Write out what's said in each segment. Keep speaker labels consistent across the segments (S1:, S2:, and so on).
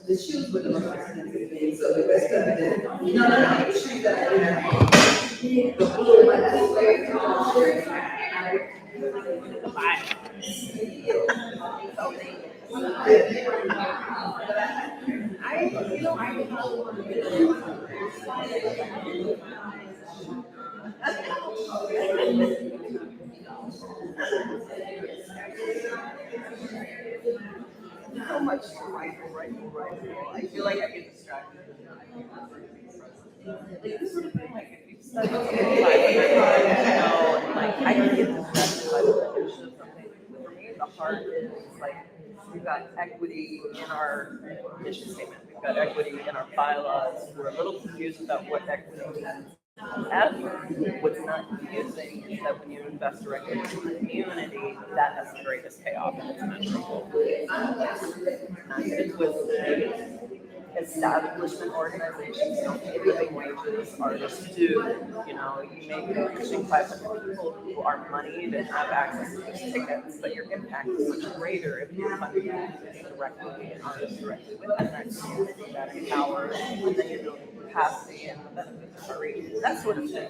S1: The shoes were the most expensive thing, so the rest of it, no, the shoes that I had. The blue, like, this way, so much to write. I feel like I get distracted. Like, this would have been like, if you studied something 500 times, like, I can get distracted by the definition of something. For me, the heart is like, we've got equity in our mission statement. We've got equity in our bylaws. We're a little confused about what equity means. What's not confusing is that when you invest directly in the community, that has the greatest payoff and it's measurable. It was establishment organizations don't pay living wages, artists do. You know, you may be reaching 500 people who are moneyed and have access to these tickets, but your impact is much greater if you're funding directly and artists directly within that community that empowers, and then you're building capacity and the benefits are reaching. That sort of thing.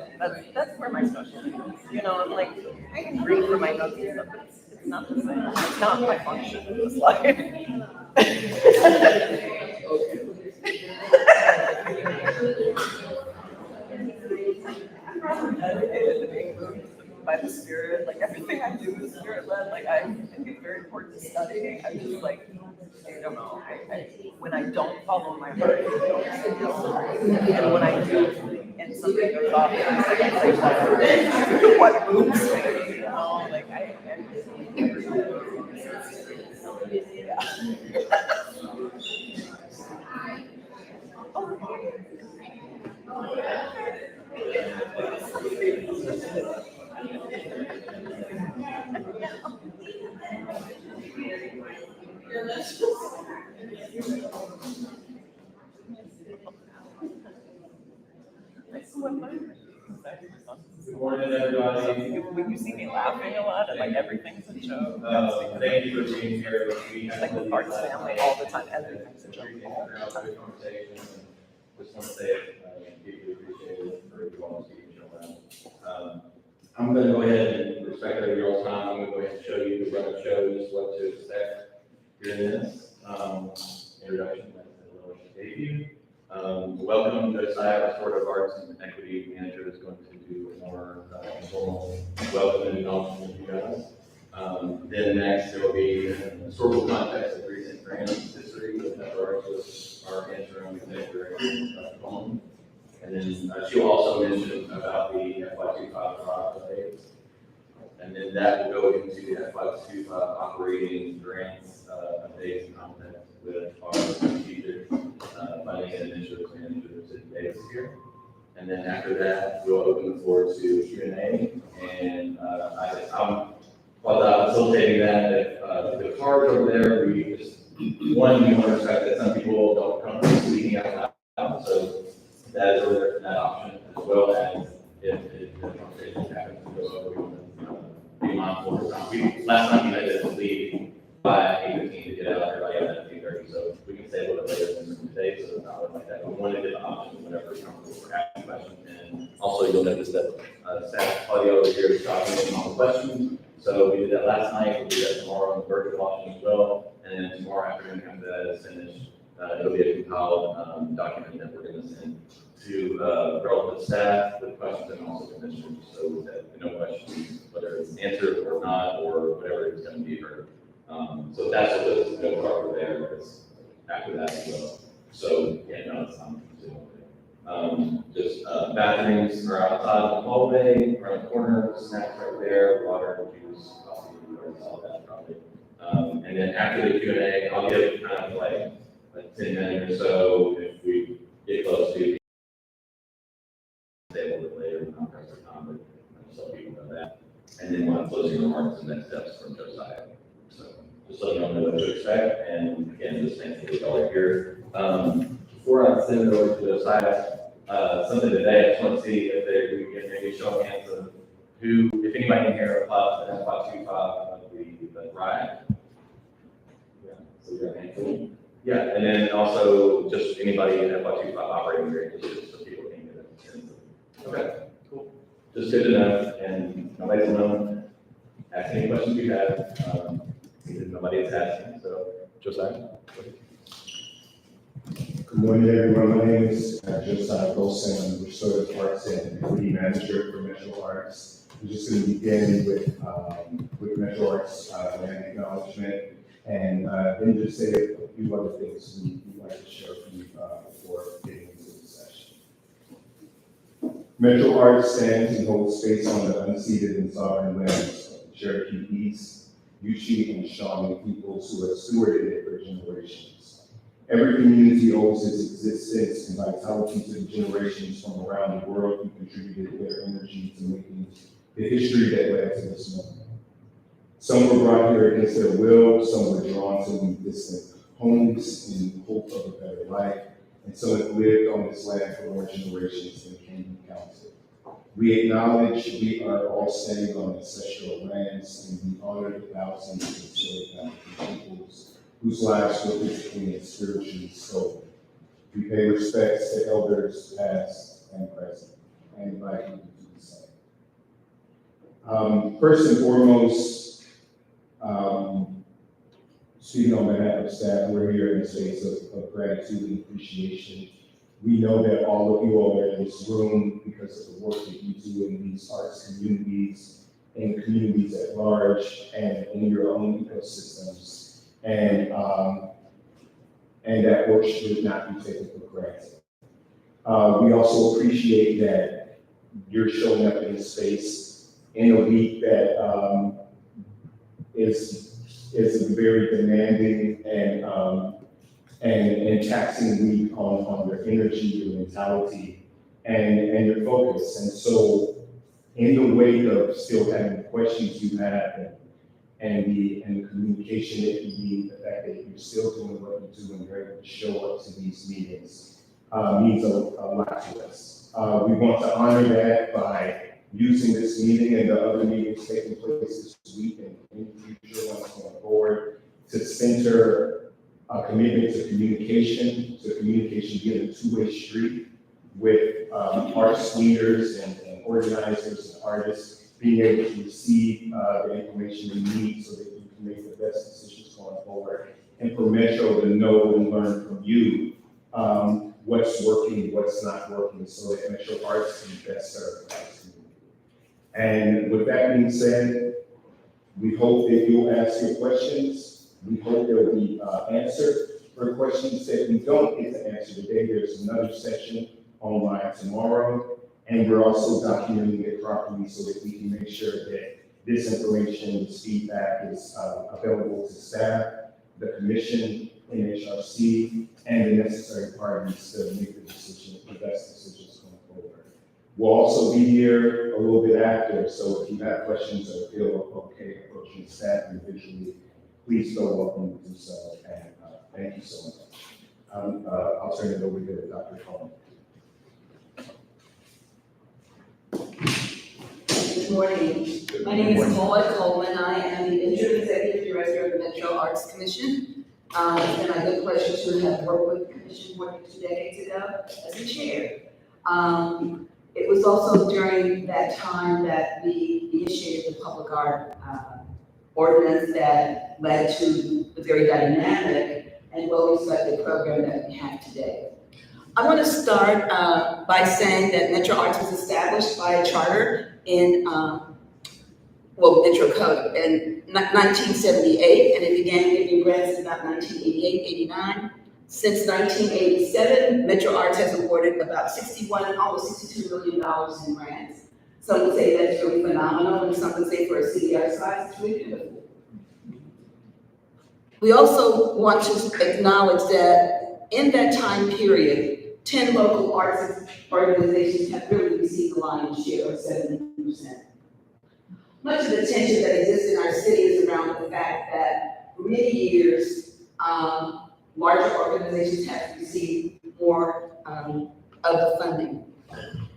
S1: That's where my specialty is. You know, I'm like, I can read for my notes and stuff, but it's not the same. It's not my function in this life. By the spirit, like everything I do is spirit led. Like I think it's very important to study. I'm just like, I don't know. When I don't follow my heart, I don't feel. And when I do, and something goes off, and I say, what moves me? You know, like I yeah.
S2: Good morning, everybody.
S1: When you see me laughing a lot and like everything's a joke,
S2: Thank you for being here.
S1: It's like the Parks family all the time. Everything's a joke.
S2: Just want to say, deeply appreciate it for you all speaking around. I'm going to go ahead and respect everyone's time. I'm going to go ahead and show you the run of shows, what to expect during this introduction. That's a little debut. Welcome to Josiah Restorative Arts and Equity Manager is going to do a more informal welcome and acknowledgement of you guys. Then next there will be a historical context of recent grant history with arts with our interim executive director, Dr. Coleman. And then she'll also mention about the FY25 updates. And then that will go into the FY25 operating grants updates and context with our strategic funding and initiatives managers in Davis here. And then after that, we'll open the floor to Q&A. And I'm facilitating that. If the cards over there, we just, one, you want to respect that some people don't come from speaking out loud. So that is over there for that option, as well as if the conversation happens to go over, we want to be mindful of time. Last time we had to leave by 8:15 to get out there by 8:30, so we can stay a little bit later than today, so it's not like that. We wanted to get the option whenever you're comfortable for asking questions. And also, you'll notice that staff audio over here is copying all the questions. So we did that last night. We'll do that tomorrow on the virtual option as well. And then tomorrow afternoon, after that is finished, it'll be a compiled document that we're going to send to relevant staff with questions and also commissioners, so that no questions, whether it's answered or not, or whatever it's going to be heard. So that's what the no part over there is after that as well. So yeah, no, it's not. Bathrooms are outside the hallway, around the corner, snacks right there, water, juice, coffee, all that probably. And then after the Q&A, I'll give kind of like 10 minutes or so if we get close to stay a little bit later, not press the time, but just let people know that. And then we'll have closing remarks and next steps from Josiah. So just let them know what to expect, and again, just thank you for all here. Before I send it over to Josiah, something today, I just want to see if we can maybe show of hands of who, if anybody in here applied to FY25 of the riot. Yeah, so we got a handful. Yeah, and then also just anybody in FY25 operating group, just so people can get a sense of. Okay, cool. Just good to know, and nobody's known. Ask any questions you have. Nobody is asking, so Josiah.
S3: Good morning, everyone. My name is Josiah Golson. I'm the Restorative Arts and Equity Manager for Metro Arts. I'm just going to begin with Metro Arts land acknowledgement, and then just say a few other things we'd like to share with you before getting into the session. Metro Arts stands and holds space on the unceded and sovereign lands of the Cherokee East, Yuchi, and Shawnee peoples who have stewarded it for generations. Every community owes its existence and vitality to the generations from around the world who contributed their energy to making the history that led to this moment. Some were brought here against their will, some were drawn to leave distant homes in hope of a better life, and some have lived on this land for more generations than can be counted. We acknowledge we are all standing on ancestral lands, and we honor the thousands of enslaved African peoples whose lives were physically and spiritually stolen. We pay respects to elders past and present, and invite you to do the same. First and foremost, speaking on behalf of staff, we're here in a space of gratitude and appreciation. We know that all of you all are in this room because of the work that you do in these arts communities, in communities at large, and in your own ecosystems. And that work should not be taken for granted. We also appreciate that you're showing up in this space in a week that is a very demanding and taxing week on your energy, your mentality, and your focus. And so, in the wake of still having the questions you have and the communication that you need, the fact that you're still doing what you do and you're able to show up to these meetings means a lot to us. We want to honor that by using this meeting and the other meetings taking place this week and in the future ones going forward to center a commitment to communication being a two-way street with arts leaders and organizers and artists being able to receive the information you need so that you can make the best decisions going forward. And for Metro to know and learn from you what's working, what's not working, so that Metro Arts can best serve the arts community. And with that being said, we hope that you'll ask your questions. We hope they'll be answered. For questions that we don't get to answer today, there's another session online tomorrow. And we're also documenting it properly so that we can make sure that this information, this feedback is available to staff, the commission, NHRC, and the necessary parties to make the decision, the best decisions going forward. We'll also be here a little bit after, so if you have questions or feel okay approaching staff individually, please feel welcome to do so. And thank you so much. I'll turn it over to Dr. Coleman.
S4: Good morning. My name is Maud Coleman. I am the interim executive director of the Metro Arts Commission. It's been my good pleasure to have worked with the commission more than 2 decades ago as a chair. It was also during that time that we initiated the public art ordinance that led to the very dynamic and well-respected program that we have today. I want to start by saying that Metro Arts was established by a charter in, Metro Code in 1978, and it began giving grants in about 1988, 89. Since 1987, Metro Arts has awarded about 61, almost $62 million in grants. Some would say that's really phenomenal, and some would say for a city our size, it's really beautiful. We also want to acknowledge that in that time period, 10 local arts organizations have really received the lion's share of 70%. Much of the tension that exists in our city is around the fact that for many years, larger organizations have received more of the funding.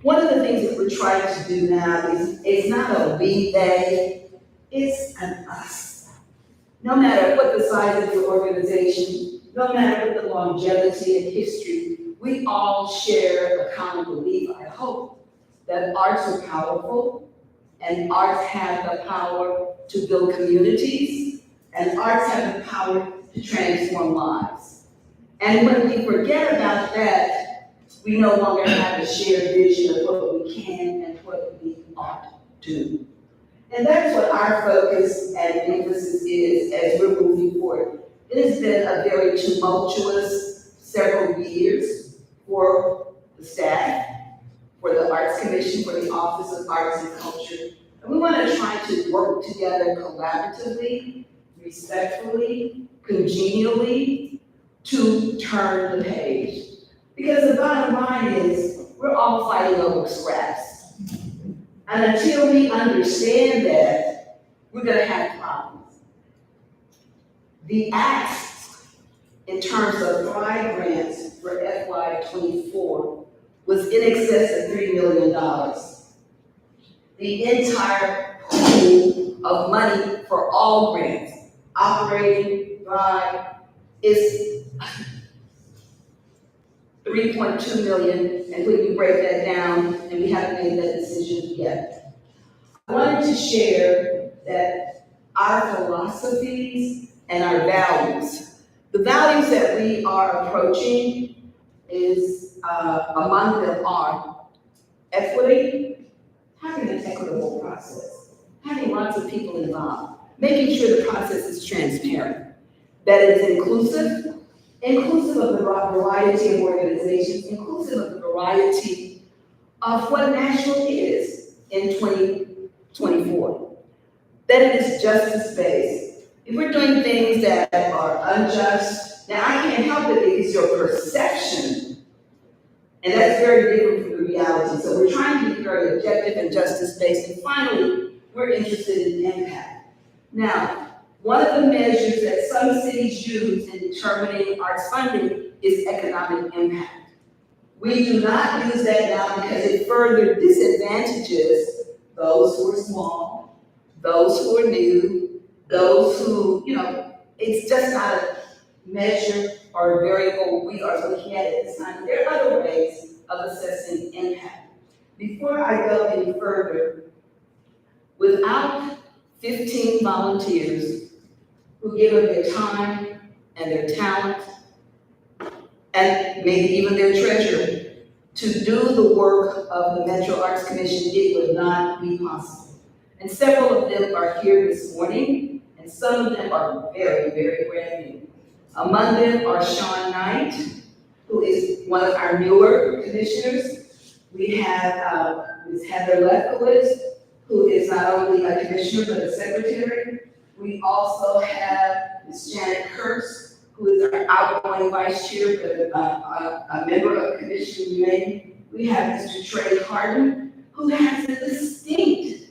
S4: One of the things that we're trying to do now is, it's not a we, they, it's an us. No matter what the size of your organization, no matter what the longevity and history, we all share a common belief, I hope, that arts are powerful, and arts have the power to build communities, and arts have the power to transform lives. And when we forget about that, we no longer have a shared vision of what we can and what we ought to do. And that's what our focus and emphasis is as we're moving forward. It has been a very tumultuous several years for the staff, for the Arts Commission, for the Office of Arts and Culture. And we want to try to work together collaboratively, respectfully, congenially, to turn the page. Because the bottom line is, we're all fighting over scraps. And until we understand that, we're gonna have problems. The ask in terms of Thrive grants for FY24 was in excess of $3 million. The entire pool of money for all grants, operating, Thrive, is 3.2 million, and when you break that down, and we haven't made that decision yet. I wanted to share that our philosophies and our values, the values that we are approaching is, among them are equity, having an equitable process, having lots of people involved, making sure the process is transparent, that it's inclusive of the variety of organizations, inclusive of the variety of what national is in 2024. That it is justice-based. If we're doing things that are unjust, now I can't help it if it's your perception, and that's very different from the reality. So we're trying to be very objective and justice-based, and finally, we're interested in impact. Now, one of the measures that some cities use in determining arts funding is economic impact. We do not use that now because it further disadvantages those who are small, those who are new, those who, it's just not a measure or a variable we are looking at at this time. There are other ways of assessing impact. Before I go any further, without 15 volunteers who give up their time and their talent, and maybe even their treasure, to do the work of the Metro Arts Commission, it would not be possible. And several of them are here this morning, and some of them are very, very brand new. Among them are Sean Knight, who is one of our newer commissioners. We have Ms. Heather Lefkowitz, who is not only a commissioner, but a secretary. We also have Ms. Janet Kurtz, who is our outgoing vice chair, but a member of Commission Remain. We have Mr. Trey Harden, who has a distinct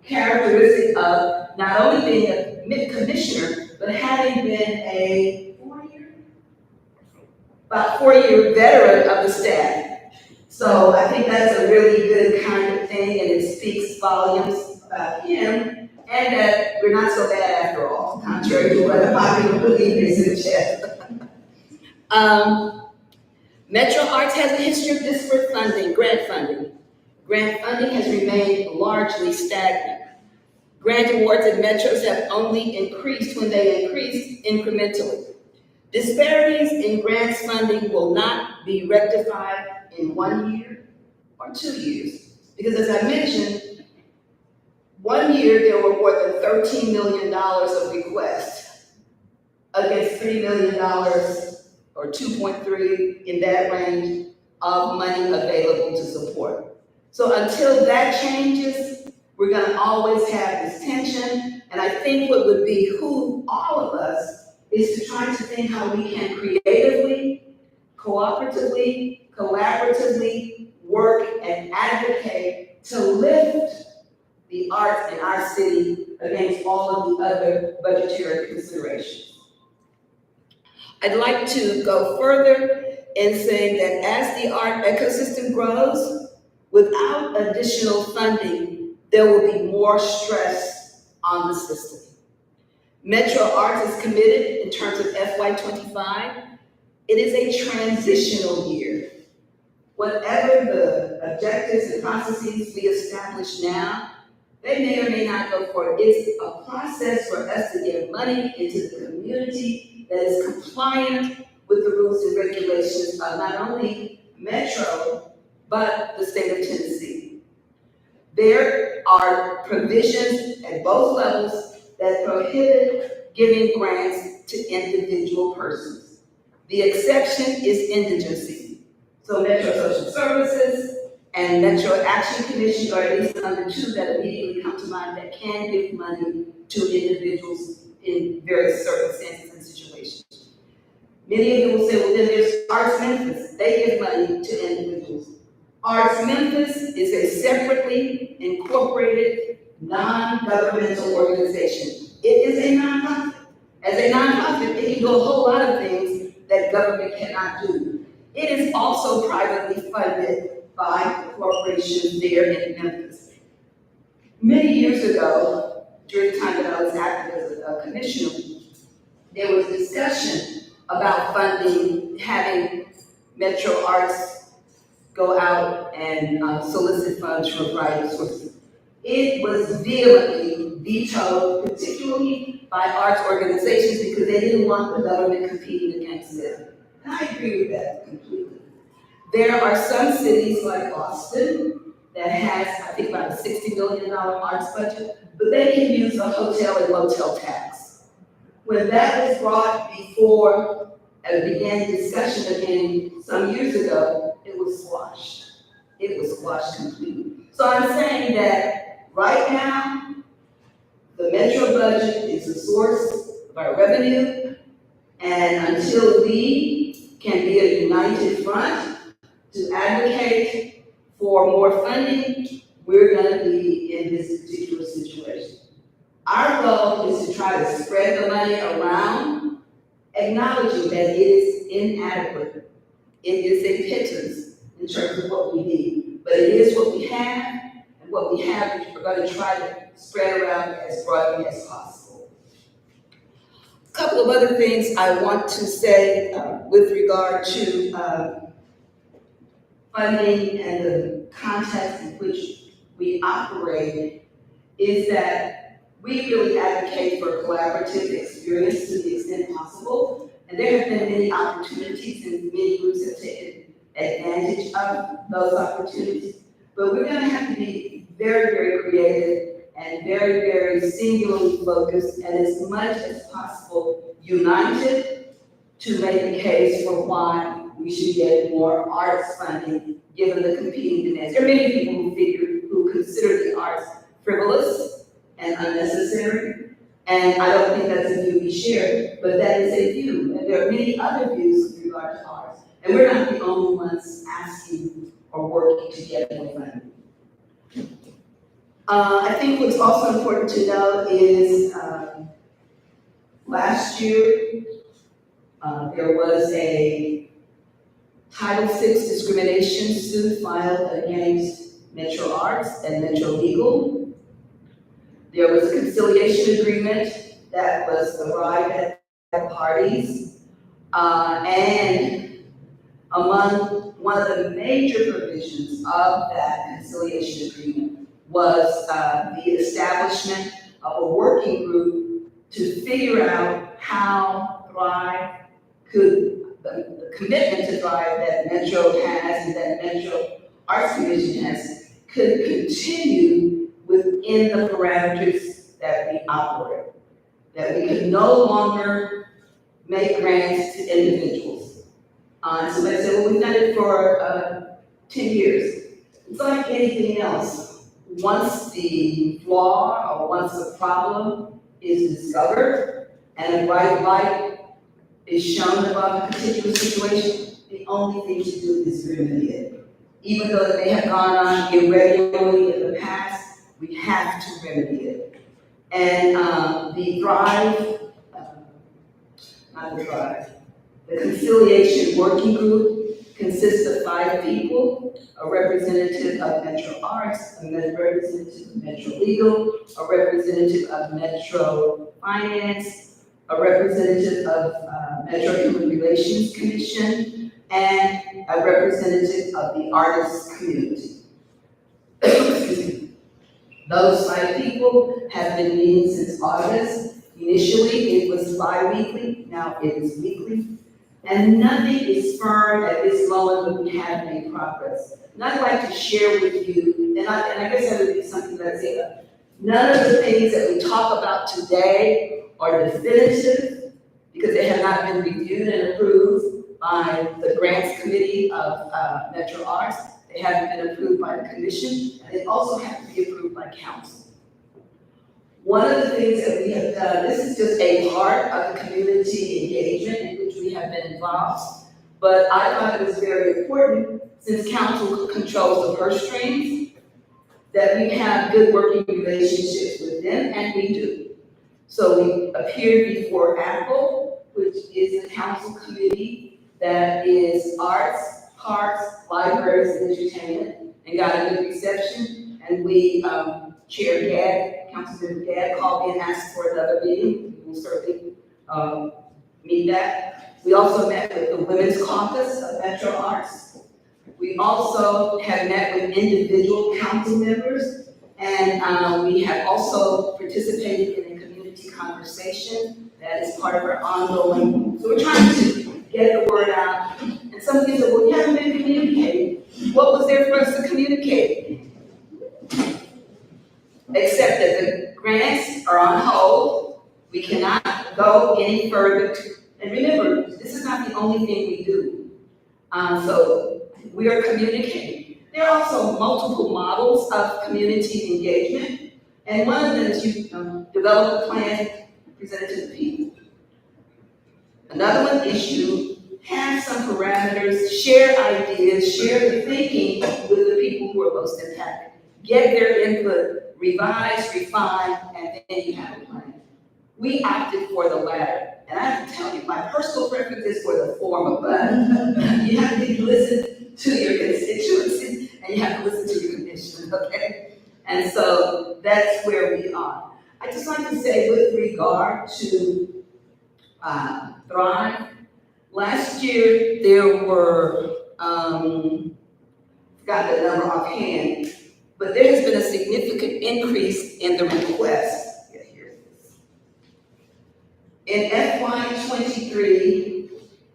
S4: characteristic of not only being a commissioner, but having been a about 4-year veteran of the staff. So I think that's a really good kind of thing, and it speaks volumes about him. And that we're not so bad after all, contrary to what a lot of people believe in suggest. Metro Arts has a history of disparate funding, grant funding. Grant funding has remained largely stagnant. Grant awards at Metros have only increased when they increased incrementally. Disparities in grants funding will not be rectified in 1 year or 2 years, because as I mentioned, 1 year there were more than $13 million of requests. against $3 million or 2.3 in that range of money available to support. So until that changes, we're gonna always have this tension, and I think what would behoove all of us is to try to think how we can creatively, cooperatively, collaboratively work and advocate to lift the arts in our city against all of the other budgetary considerations. I'd like to go further in saying that as the art ecosystem grows, without additional funding, there will be more stress on the system. Metro Arts is committed in terms of FY25. It is a transitional year. Whatever the objectives and processes we establish now, they may or may not go forward. It's a process for us to get money into the community that is compliant with the rules and regulations of not only Metro, but the state of Tennessee. There are provisions at both levels that prohibit giving grants to individual persons. The exception is indigency. So Metro Social Services and Metro Action Commission are at least the two that immediately come to mind that can give money to individuals in various circumstances and situations. Many of you will say, well, then there's Arts Memphis. They give money to individuals. Arts Memphis is a separately incorporated, non-governmental organization. It is a nonprofit. As a nonprofit, it can do a whole lot of things that government cannot do. It is also privately funded by corporations there in Memphis. Many years ago, during the time that I was active as a commissioner, there was discussion about funding, having Metro Arts go out and solicit funds from a variety of sources. It was vehemently vetoed, particularly by arts organizations, because they didn't want the government competing against them. And I agree with that completely. There are some cities like Austin that has, I think, about a $60 million arts budget, but they can use a hotel and motel tax. When that was brought before and began discussion again some years ago, it was squashed. It was squashed completely. So I'm saying that right now, the Metro budget is the source of our revenue, and until we can be a united front to advocate for more funding, we're gonna be in this particular situation. Our goal is to try to spread the money around, acknowledging that it is inadequate. It is a pittance in terms of what we need, but it is what we have, and what we have, we're gonna try to spread around as broadly as possible. A couple of other things I want to say with regard to funding and the context in which we operate is that we really advocate for collaborative experience to the extent possible. And there have been many opportunities, and many groups have taken advantage of those opportunities. But we're gonna have to be very, very creative and very, very singularly focused, and as much as possible united to make a case for why we should get more arts funding given the competing demands. There are many people who consider the arts frivolous and unnecessary, and I don't think that's a view we share, but that is a view, and there are many other views with regard to arts, and we're not the only ones asking or working to get more funding. I think what's also important to know is last year there was a Title VI discrimination suit filed against Metro Arts and Metro Legal. There was a conciliation agreement that was arrived at by parties, and among one of the major provisions of that conciliation agreement was the establishment of a working group to figure out how Thrive could, the commitment to Thrive that Metro has and that Metro Arts Commission has, could continue within the parameters that we operate. That we could no longer make grants to individuals. Somebody said, well, we've done it for 10 years. It's like anything else. Once the flaw or once the problem is discovered and a bright light is shown about a particular situation, the only thing to do is remedy it. Even though it may have gone on irregularly in the past, we have to remedy it. And the conciliation working group consists of 5 people, a representative of Metro Arts, a representative of Metro Legal, a representative of Metro Finance, a representative of Metro Human Relations Commission, and a representative of the artists community. Excuse me. Those 5 people have been meeting since August. Initially, it was bi-weekly, now it is weekly. And nothing is firm at this moment, but we have made progress. And I'd like to share with you, and I guess that would be something that I say, none of the things that we talk about today are definitive because they have not been reviewed and approved by the grants committee of Metro Arts. They haven't been approved by the commission, and they also have to be approved by council. One of the things that we have done, this is just a part of the community engagement in which we have been involved, but I thought it was very important, since council controls the purse strings, that we have good working relationships with them, and we do. So we appeared before APPLE, which is a council committee that is arts, parks, libraries, and entertainment, and got a good reception. And we, Chair Gadd, Councilmember Gadd called me and asked for another meeting. We will certainly meet that. We also met with the Women's Caucus of Metro Arts. We also have met with individual council members, and we have also participated in a community conversation that is part of our ongoing. So we're trying to get the word out. And some people say, well, we haven't been communicating. What was there for us to communicate? Except that the grants are on hold. We cannot go any further. And remember, this is not the only thing we do. So we are communicating. There are also multiple models of community engagement. And one of them is you develop a plan, present it to the people. Another one is you have some parameters, share ideas, share the thinking with the people who are most impacted. Get their input, revise, refine, and then you have a plan. We opted for the latter. And I have to tell you, my personal preference is for the former, but you have to listen to your constituency and you have to listen to your commission, okay? And so that's where we are. I just like to say with regard to Thrive, last year there were, got the number offhand, but there has been a significant increase in the requests. Yeah, here it is. In FY23,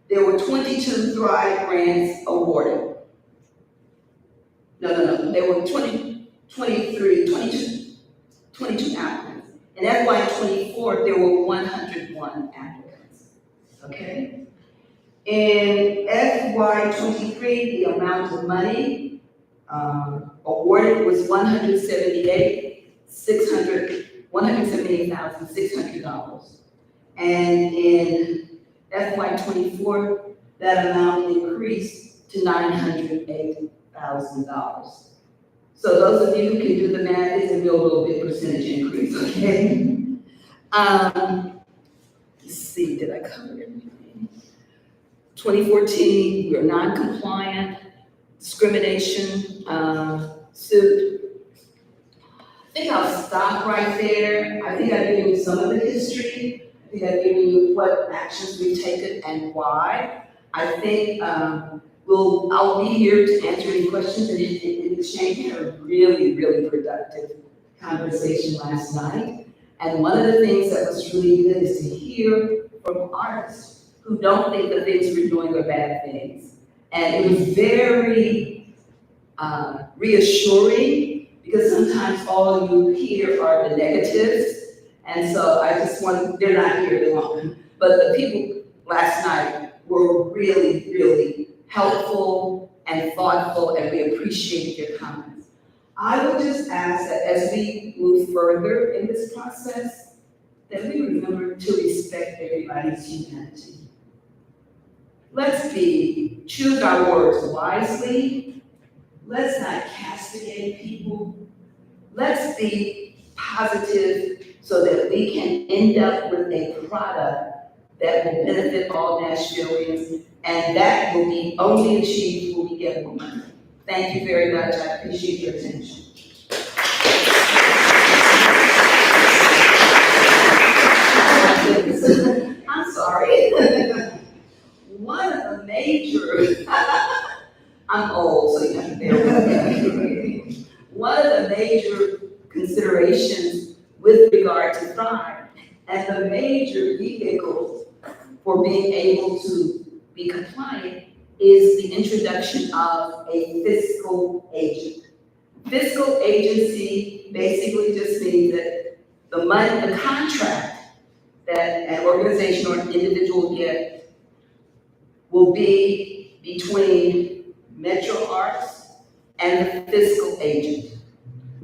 S4: there were 22 Thrive grants awarded. No, there were 22 applicants. In FY24, there were 101 applicants, okay? In FY23, the amount of money awarded was $178,600. And in FY24, that amount increased to $908,000. So those of you who can do the math, it's a real little bit percentage increase, okay? Let's see, did I cover everything? 2014, we are non-compliant, discrimination suit. I think I'll stop right there. I think I've given you some of the history. I think I've given you what actions we've taken and why. I think I'll be here to answer any questions and in exchange. We had a really, really productive conversation last night. And one of the things that was really good is to hear from artists who don't think the things we're doing are bad things. And it was very reassuring, because sometimes all you hear are the negatives. And so I just want, they're not here, they won't. But the people, last night were really, really helpful and thoughtful, and we appreciated your comments. I would just ask that as we move further in this process, that we remember to respect everybody's humanity. Let's choose our words wisely. Let's not castigate people. Let's be positive so that we can end up with a product that will benefit all Nashvillians, and that will be only achieved when we get more money. Thank you very much. I appreciate your attention. I'm sorry. One of the major, I'm old, so you have to bear with me. One of the major considerations with regard to Thrive and the major vehicles for being able to be compliant is the introduction of a fiscal agent. Fiscal agency basically just means that the money, the contract that an organization or an individual get will be between Metro Arts and the fiscal agent.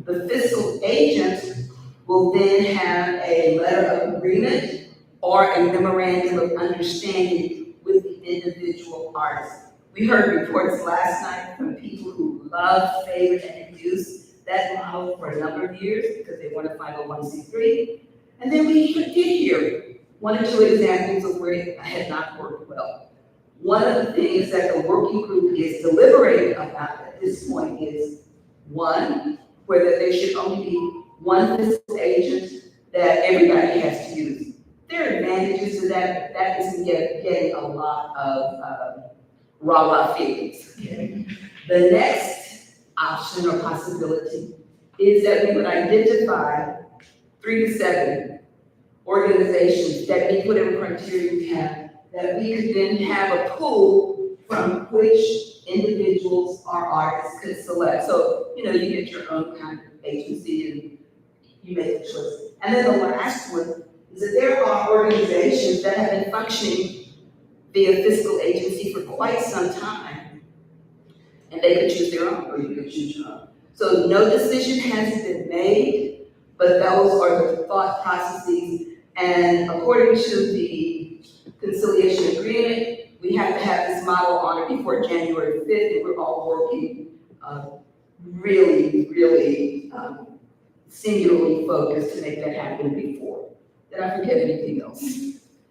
S4: The fiscal agent will then have a letter of agreement or a memorandum of understanding with the individual artist. We heard reports last night from people who love, favor, and abuse that model for a number of years because they want to 501c3. And then we did hear one or two examples of where it had not worked well. One of the things that the working group is deliberating about at this point is, one, whether there should only be one fiscal agent that everybody has to use. There are advantages to that, but that isn't getting a lot of rah-rah feelings. Okay? The next option or possibility is that we would identify 3 to 7 organizations that meet whatever criteria we have, that we could then have a pool from which individuals or artists could select. So, you get your own kind of agency and you make a choice. And then the last one is that there are organizations that have been functioning via fiscal agency for quite some time, and they could choose their own, or you could choose your own. So no decision has been made, but those are the thought processes. And according to the conciliation agreement, we have to have this model on or before January 5th, and we're all working really, really singularly focused to make that happen before. Did I forget anything else?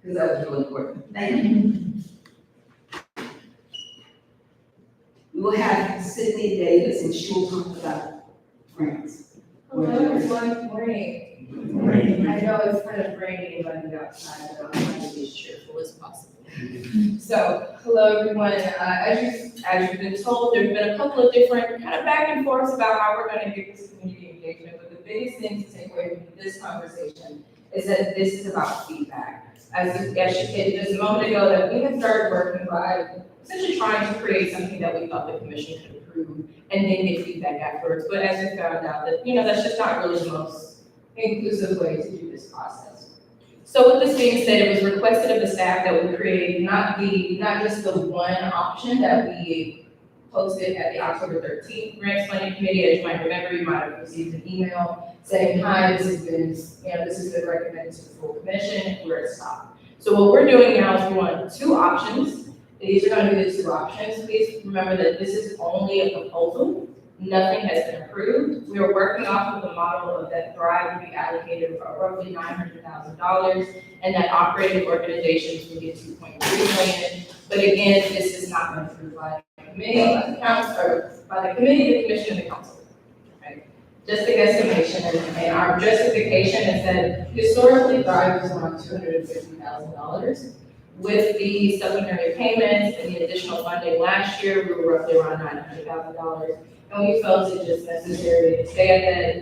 S4: Because that was really important. Thank you. We will have Sydney Davis, and she will talk about grants.
S5: Hello, everyone. Good morning. I know it's kind of rainy and muggy outside, but I'm trying to be as cheerful as possible. So, hello, everyone. As you've been told, there's been a couple of different kind of back and forths about how we're going to get this community engagement, but the biggest thing to take away from this conversation is that this is about feedback. As you stated just a moment ago, that we had started working by essentially trying to create something that we thought the commission could approve and then get feedback afterwards. But as we found out that, that's just not really the most inclusive way to do this process. So with this being said, it was requested of the staff that we create not just the one option that we posted at the October 13th Grants Funding Committee. As you might remember, you might have received an email saying, hi, this has been recommended to the full commission, we're at stop. So what we're doing now is we want 2 options. These are going to be the 2 options. Please remember that this is only a proposal. Nothing has been approved. We are working off of the model of that Thrive will be allocated for roughly $900,000, and that operating organizations will get $2.3 million. But again, this is not been approved by the committee, by the council, or by the committee, the commission, and the council. Okay? Just a guesstimation, and our justification is that historically Thrive was around $250,000. With the supplementary payments and the additional funding last year, we were roughly around $900,000. And we felt it just necessary to stay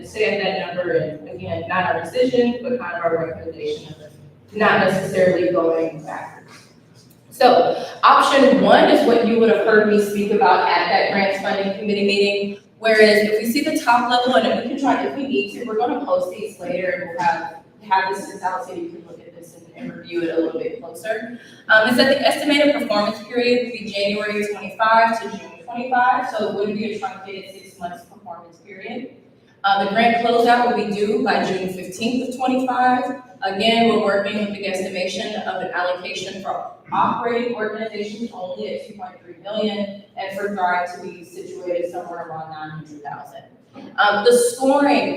S5: at that number, and again, not our decision, but kind of our recommendation of not necessarily going backwards. So option 1 is what you would have heard me speak about at that grants funding committee meeting. Whereas if we see the top level, and if we need to, we're going to post these later, and we'll have this out so you can look at this this and review it a little bit closer. Is that the estimated performance period would be January 25 to June 25, so it wouldn't be a truncated 6 months performance period. The grant closeout will be due by June 15th of 25. Again, we're working with the guesstimation of an allocation for operating organizations only at 2.3 million, and for Thrive to be situated somewhere around 900,000. The scoring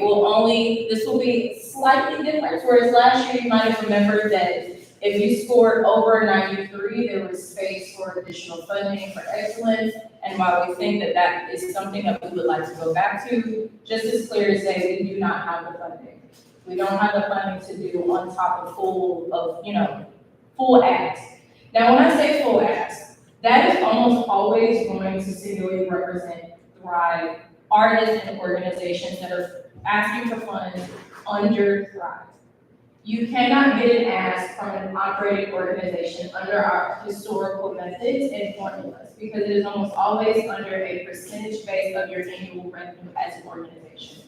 S5: this will be slightly different, whereas last year you might have remembered that if you scored over 93, there was space for additional funding for excellence. And while we think that that is something that we would like to go back to, just as clear to say, we do not have the funding. We don't have the funding to do on top of full acts. Now, when I say full acts, that is almost always going to singularly represent Thrive artists and organizations that are asking for funds under Thrive. You cannot get an ask from an operating organization under our historical methods and formulas, because it is almost always under a percentage base of your annual revenue as an organization.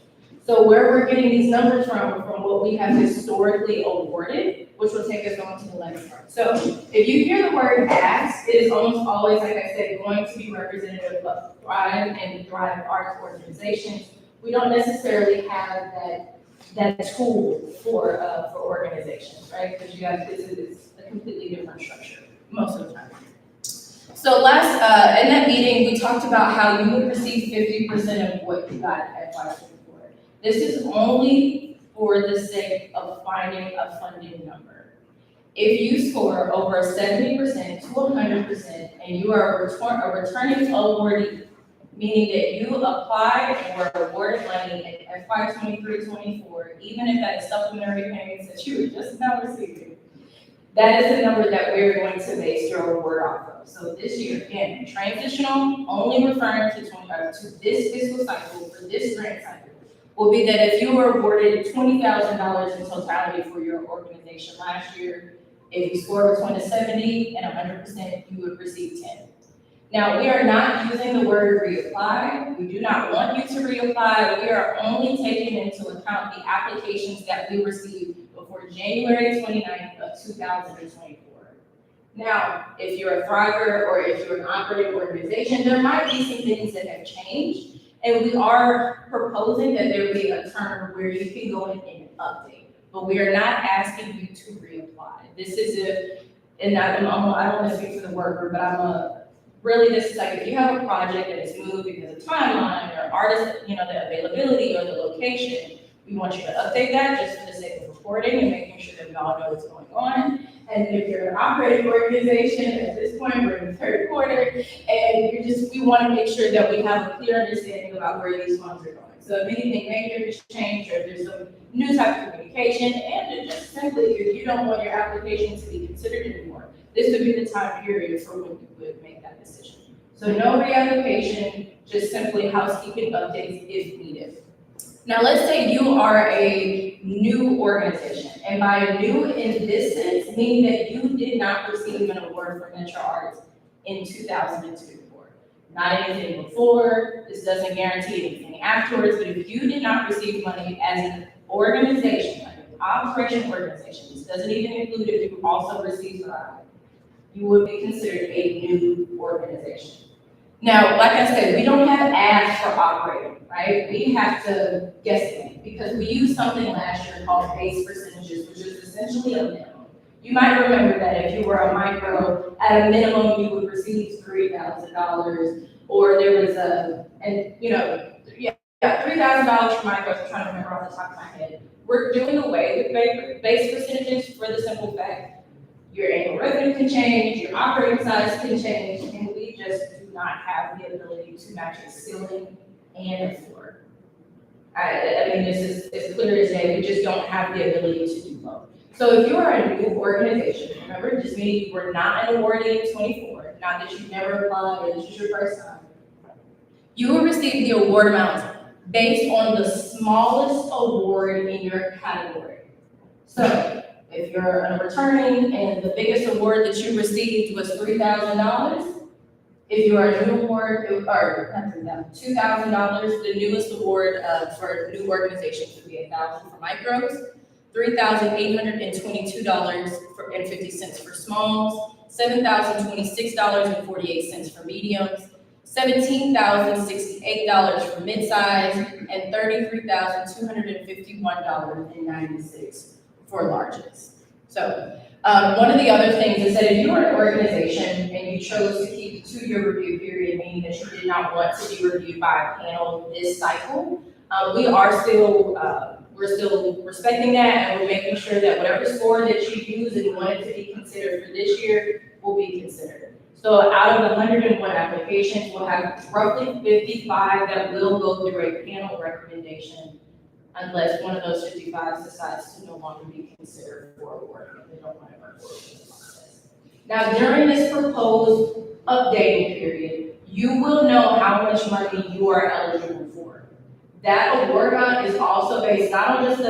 S5: So where we're getting these numbers from what we have historically awarded, which will take us on to the next part. So if you hear the word ask, it is almost always, like I said, going to be representative of Thrive and Thrive Arts organizations. We don't necessarily have that tool for organizations, right? Because this is a completely different structure most of the time. So in that meeting, we talked about how you would receive 50% of what you got at FY24. This is only for the sake of finding a funding number. If you score over 70% to 100% and you are a returning awardee, meaning that you applied or awarded money at FY 23-24, even if that is supplementary payments that you were just now receiving, that is the number that we're going to base your award off of. So this year, again, transitional, only referring to this fiscal cycle for this grant cycle, will be that if you were awarded $20,000 in totality for your organization last year, if you score between a 70 and 100%, you would receive 10. Now, we are not using the word reapply. We do not want you to reapply. We are only taking into account the applications that we received before January 29th of 2024. Now, if you're a Thriver or if you're an operating organization, there might be some things that have changed. And we are proposing that there be a term where you can go in and update. But we are not asking you to reapply. This is I don't want to speak to the worker, but really, this is like if you have a project that is moved because of timeline or artist, the availability or the location, we want you to update that just for the sake of reporting and making sure that we all know what's going on. And if you're an operating organization, at this point, we're in the third quarter, and we want to make sure that we have a clear understanding about where these funds are going. So if anything major has changed, or if there's some new type of communication, and just simply if you don't want your application to be considered anymore, this would be the time period for when you would make that decision. So no reapplication, just simply housekeeping updates if needed. Now, let's say you are a new organization, and by new in this sense, meaning that you did not receive an award from Metro Arts in 2024. Not anything before, this doesn't guarantee anything afterwards, but if you did not receive money as an organization, like an operation organization, this doesn't even include if you also received Thrive, you would be considered a new organization. Now, like I said, we don't have ads for operating, right? We have to guesstimate because we used something last year called base percentages, which is essentially a minimum. You might remember that if you were a micro, at a minimum, you would receive $3,000, or there was $3,000 for micros. I'm trying to remember off the top of my head. We're doing away with base percentages for the simple fact your annual revenue can change, your operating size can change, and we just do not have the ability to match a ceiling and a floor. I mean, this is as clear as day. We just don't have the ability to do both. So if you are a new organization, remember, just meaning you were not an awardee in 24, not that you've never applied or this is your first time, you will receive the award amount based on the smallest award in your category. So if you're a returning and the biggest award that you received was $3,000, if you are a new award, or not $2,000, the newest award for new organizations would be $1,000 for micros. $3,822.50 for smalls, $7,026.48 for mediums, $17,068 for midsize, and $33,251.96 for larges. So, one of the other things is that if you are an organization and you chose to keep a 2-year review period, meaning that you did not want to be reviewed by a panel this cycle, we're still respecting that, and we're making sure that whatever score that you use and want it to be considered for this year will be considered. So out of the 101 applications, we'll have roughly 55 that will go through a panel recommendation unless one of those 55 decides to no longer be considered for award, if they don't want to move forward with the process. Now, during this proposed updating period, you will know how much money you are eligible for. That award amount is also based not on just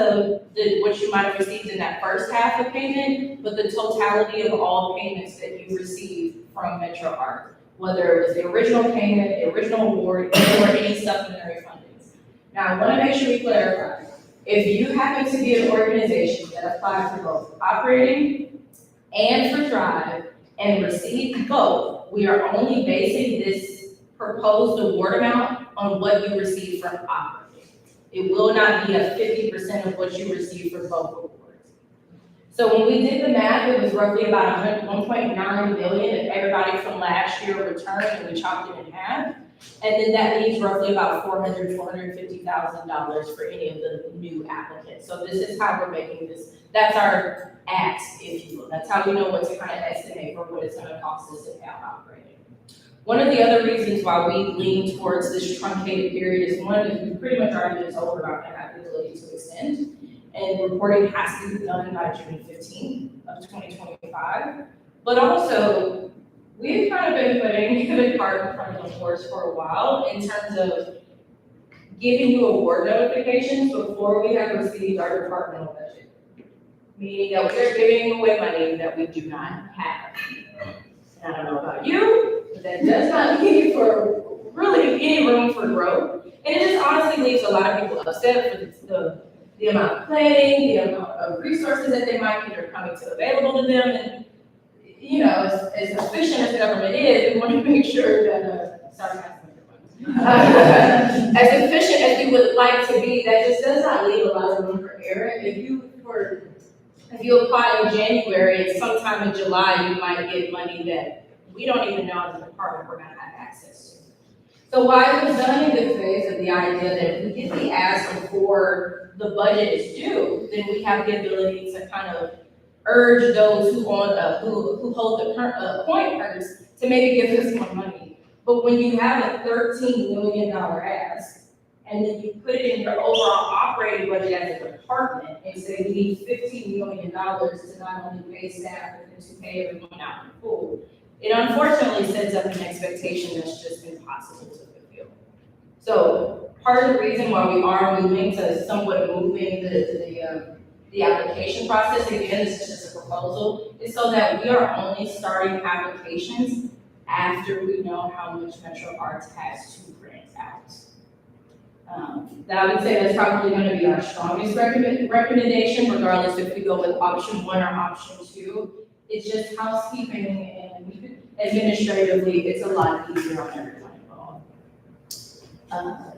S5: what you might have received in that first half of payment, but the totality of all payments that you received from Metro Arts, whether it was the original payment, the original award, or any supplementary fundings. Now, I want to make sure we clarify. If you happen to be an organization that applied for both operating and for Thrive and received both, we are only basing this proposed award amount on what you received from operating. It will not be a 50% of what you received for both awards. So when we did the math, it was roughly about 1.9 million if everybody from last year returned and we chopped it in half. And then that leaves roughly about $450,000 for any of the new applicants. So this is how we're making this, that's our ask, if you will. That's how we know what to kind of estimate for what it's gonna cost us to pay out operating. One of the other reasons why we lean towards this truncated period is one, is we pretty much already been told we're not gonna have the ability to extend. And reporting has to be done by June 15th of 2025. But also, we've kind of been putting the cart in front of the horse for a while in terms of giving you award notifications before we have received our departmental budget. Meaning that we're giving away money that we do not have. And I don't know about you, but that does not leave for really any room for growth. And it just honestly leaves a lot of people upset for the amount of planning, the amount of resources that they might need are coming to available to them. And, you know, as efficient as the government is, we want to make sure that, as efficient as we would like to be, that just does not leave a lot of room for error. If you apply in January and sometime in July, you might get money that we don't even know as a department we're gonna have access to. So while it was done in good faith of the idea that if we get the ask before the budget is due, then we have the ability to kind of urge those who hold the point purse to maybe give us more money. But when you have a $13 million ask, and then you put it in your overall operating budget as a department and say we need $15 million to not only pay staff, but then to pay everyone out in full, it unfortunately sets up an expectation that's just impossible to fulfill. So part of the reason why we are moving to somewhat moving the application process, again, this is just a proposal, is so that we are only starting applications after we know how much Metro Arts has to grant out. That I would say that's probably going to be our strongest recommendation, regardless if we go with option 1 or option 2. It's just housekeeping and administratively, it's a lot easier on everyone involved.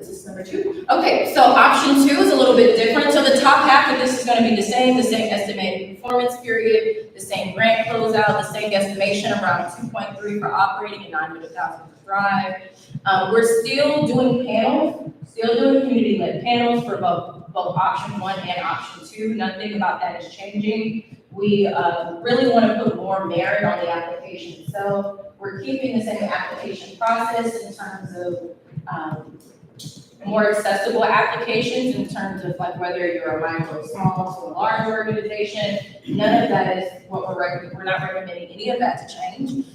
S5: Is this number 2? Okay, so option 2 is a little bit different. So the top half of this is going to be the same estimated performance period, the same grant closeout, the same estimation around 2.3 for operating and 900,000 for Thrive. We're still doing panels, still doing community-led panels for both option 1 and option 2. Nothing about that is changing. We really want to put more merit on the application itself. We're keeping the same application process in terms of more accessible applications in terms of like whether you're a micro, small, or large organization. None of that is what we're recommending. We're not recommending any of that to change.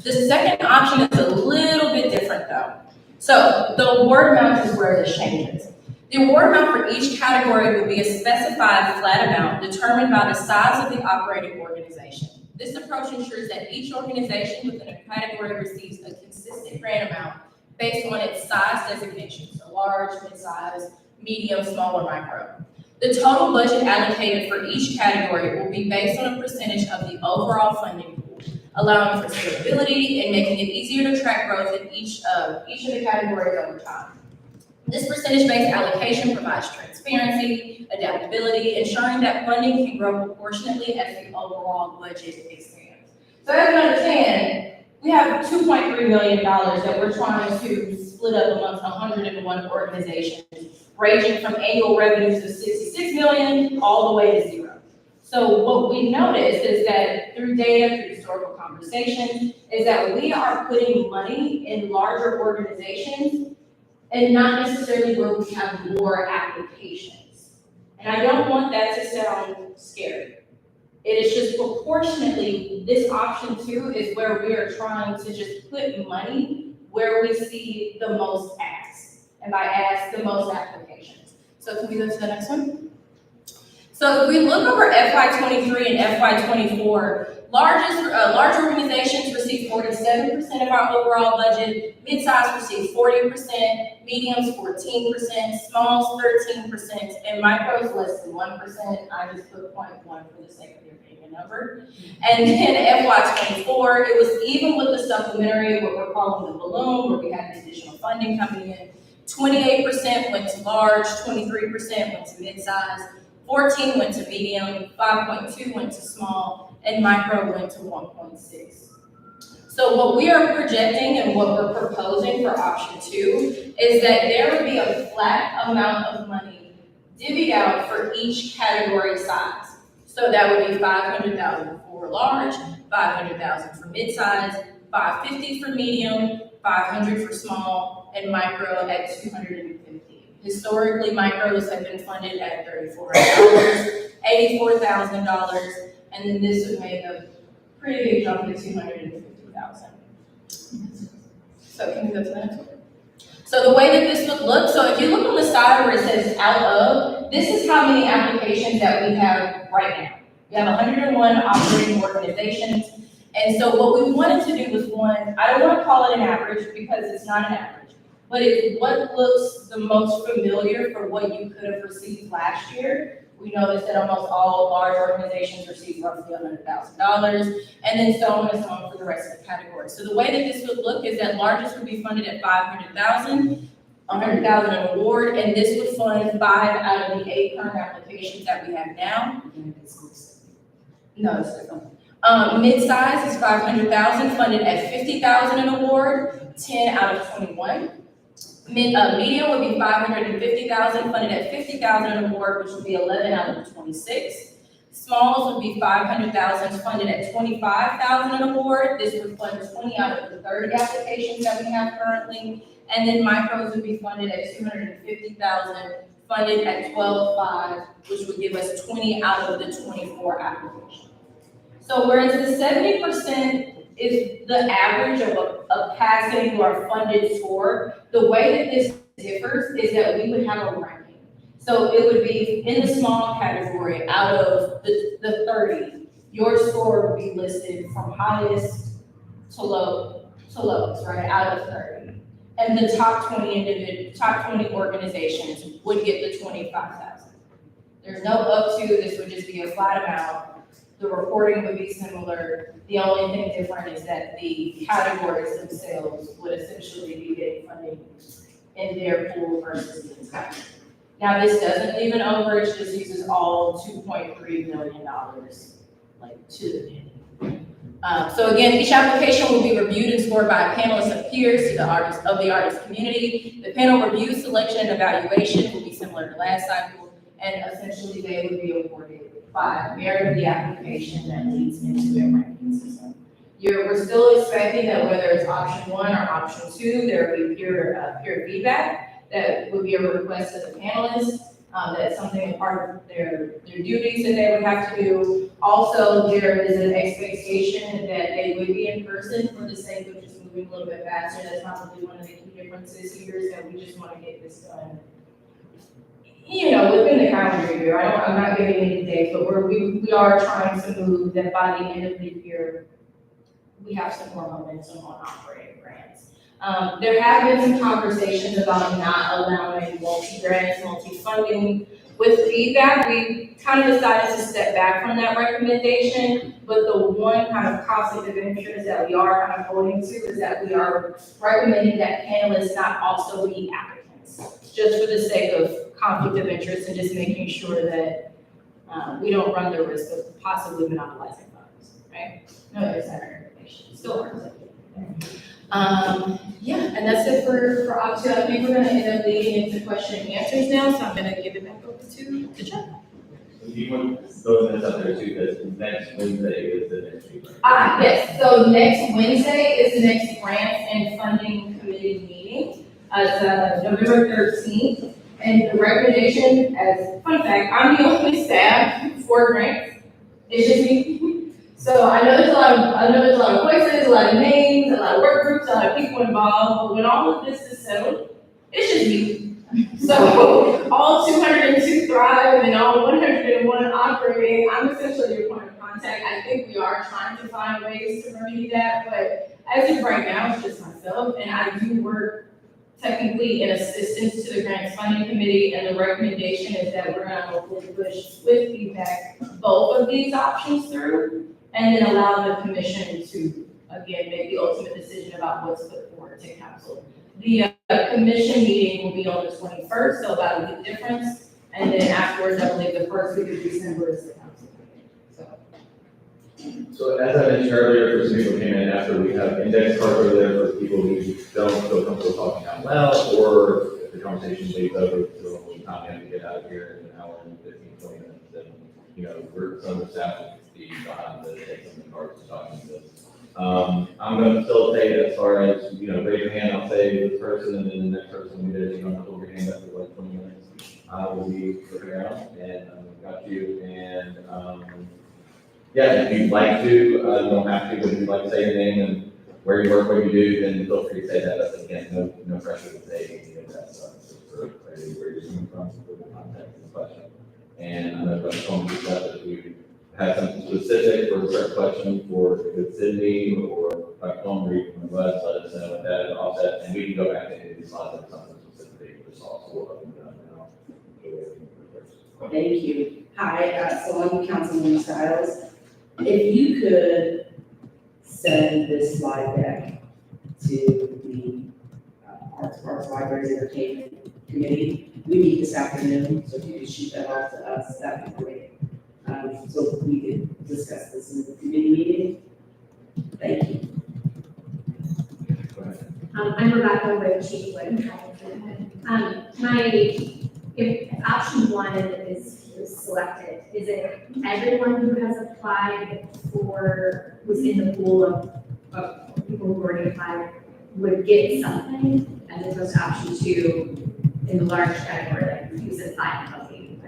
S5: The second option is a little bit different though. So the award amount is where this changes. The award amount for each category would be a specified flat amount determined by the size of the operating organization. This approach ensures that each organization within a category receives a consistent grant amount based on its size designation, so large, mid-size, medium, small, or micro.
S6: The total budget allocated for each category will be based on a percentage of the overall funding pool, allowing for scalability and making it easier to track growth in each of the categories over time. This percentage-based allocation provides transparency, adaptability, ensuring that funding can grow proportionately as the overall budget expands. So as you understand, we have $2.3 million that we're trying to split up amongst 101 organizations, ranging from annual revenues of $66 million all the way to zero. So what we noticed is that through data, through historical conversations, is that we are putting money in larger organizations and not necessarily where we have more applications. And I don't want that to sound scary. It is just proportionately, this option 2 is where we are trying to just put money where we see the most asks. And by asks, the most applications. So can we go to the next one? So if we look over FY23 and FY24, large organizations receive 47% of our overall budget, mid-size receive 40%, mediums 14%, smalls 13%, and micros less than 1%. I just put 0.1 for the sake of there being a number. And then FY24, it was even with the supplementary, what we're calling the balloon, where we had the additional funding coming in. 28% went to large, 23% went to mid-size, 14 went to medium, 5.2 went to small, and micro went to 1.6. So what we are projecting and what we're proposing for option 2 is that there would be a flat amount of money divvied out for each category size. So that would be $500,000 for large, $500,000 for mid-size, $550 for medium, $500 for small, and micro at $250. Historically, micros have been funded at $3,400, $84,000, and then this would make a pretty big jump to $250,000. So can we go to the next one? So the way that this would look, so if you look on the side where it says out of, this is how many applications that we have right now. We have 101 operating organizations. And so what we wanted to do was one, I don't want to call it an average because it's not an average, but it's what looks the most familiar for what you could have received last year. We noticed that almost all large organizations received roughly $100,000, and then so on and so on for the rest of the categories. So the way that this would look is that largest would be funded at $500,000, $100,000 an award, and this would fund 5 out of the 8 current applications that we have now. No, it's different. Mid-size is $500,000, funded at $50,000 an award, 10 out of 21. Medium would be $550,000, funded at $50,000 an award, which would be 11 out of 26. Smalls would be $500,000, funded at $25,000 an award. This would fund 20 out of the 30 applications that we have currently. And then micros would be funded at $250,000, funded at $12,500, which would give us 20 out of the 24 applications. So whereas the 70% is the average of passing through our funded score, the way that this differs is that we would have a ranking. So it would be in the small category, out of the 30, your score would be listed from highest to lowest, right, out of 30. And the top 20 organizations would get the 25,000. There's no up to, this would just be a flat amount. The reporting would be similar. The only thing different is that the categories themselves would essentially be getting funding in their pool versus the entire. Now, this doesn't leave an overage, this uses all $2.3 million, like, to the penny. So again, each application will be reviewed and scored by a panelist of peers to the artist community. The panel review, selection, and evaluation will be similar to last cycle, and essentially they would be awarded by merit of the application that leads into their ranking system. We're still expecting that whether it's option 1 or option 2, there will be peer feedback that would be a request of the panelists. That's something part of their duties that they would have to do. Also, there is an expectation that they would be in person for the sake of just moving a little bit faster. That's probably one of the key differences here, is that we just want to get this done, within the calendar year. I'm not giving any dates, but we are trying to move that by the end of the year, we have some more momentum on operating grants. There have been some conversations about not allowing multi-grants, multi-funding with feedback, we kind of decided to step back from that recommendation, but the one kind of conflict of interest that we are kind of holding to is that we are recommending that panelists not also be applicants, just for the sake of conflict of interest and just making sure that we don't run the risk of possibly monopolizing funds, right? No other side information, still hard. Yeah, and that's it for option. I think we're gonna end up leading into question and answers now, so I'm gonna give it back over to Chuck.
S2: Do you want those minutes up there too, because next Wednesday is the next meeting?
S6: Yes, so next Wednesday is the next grants and funding committee meeting. It's November 13th, and the recommendation, as fun fact, I'm the only staff for grants. It's just me. So I know there's a lot of voices, a lot of names, a lot of work groups, a lot of people involved, but when all of this is settled, it's just me. So all 202 thrive and all 101 operating, I'm essentially your point of contact. I think we are trying to find ways to remedy that, but as of right now, it's just myself, and I do work technically in assistance to the grants funding committee, and the recommendation is that we're gonna hopefully push with feedback both of these options through, and then allow the commission to, again, make the ultimate decision about what's put forward to council. The commission meeting will be on the 21st, so about a week difference, and then afterwards, I believe the first week of December is the council meeting, so.
S2: So as I mentioned earlier, for some people who came in after, we have index cards over there for people who don't feel comfortable talking out loud, or if the conversation leads over to time we have to get out of here in an hour and 15, 20 minutes, then, you know, some of the staff will be behind the take some of the cards to talking to this. I'm going to facilitate as far as, you know, raise your hand, I'll say this person, and then the next person, we did, you don't have to hold your hand up for like 20 minutes. I will be looking around, and got you, and, yeah, if you'd like to, you don't have to, but if you'd like to say your name and where you work, what you do, then feel free to say that. But again, no pressure to say any of that stuff. Just for clarity where you're coming from, for the context of the question. And I know about the phone stuff, if you have something specific for a certain question for the Sydney or by phone read from us, let us know what that is offset, and we can go back to any of these slides and something specific for solve. So we'll open it up now.
S7: Thank you. Hi, so I'm Councilwoman Styles. If you could send this slide deck to the Parks, Libraries, Entertainment Committee, we meet this afternoon, so if you could shoot that off to us, that'd be great. So we could discuss this in the committee meeting. Thank you.
S8: I'm Rebecca with Chiefwood. If option one is selected, is it everyone who has applied for, who's in the pool of people who already applied would get something, as opposed to option two in the large category, like you said, 5 and above 80?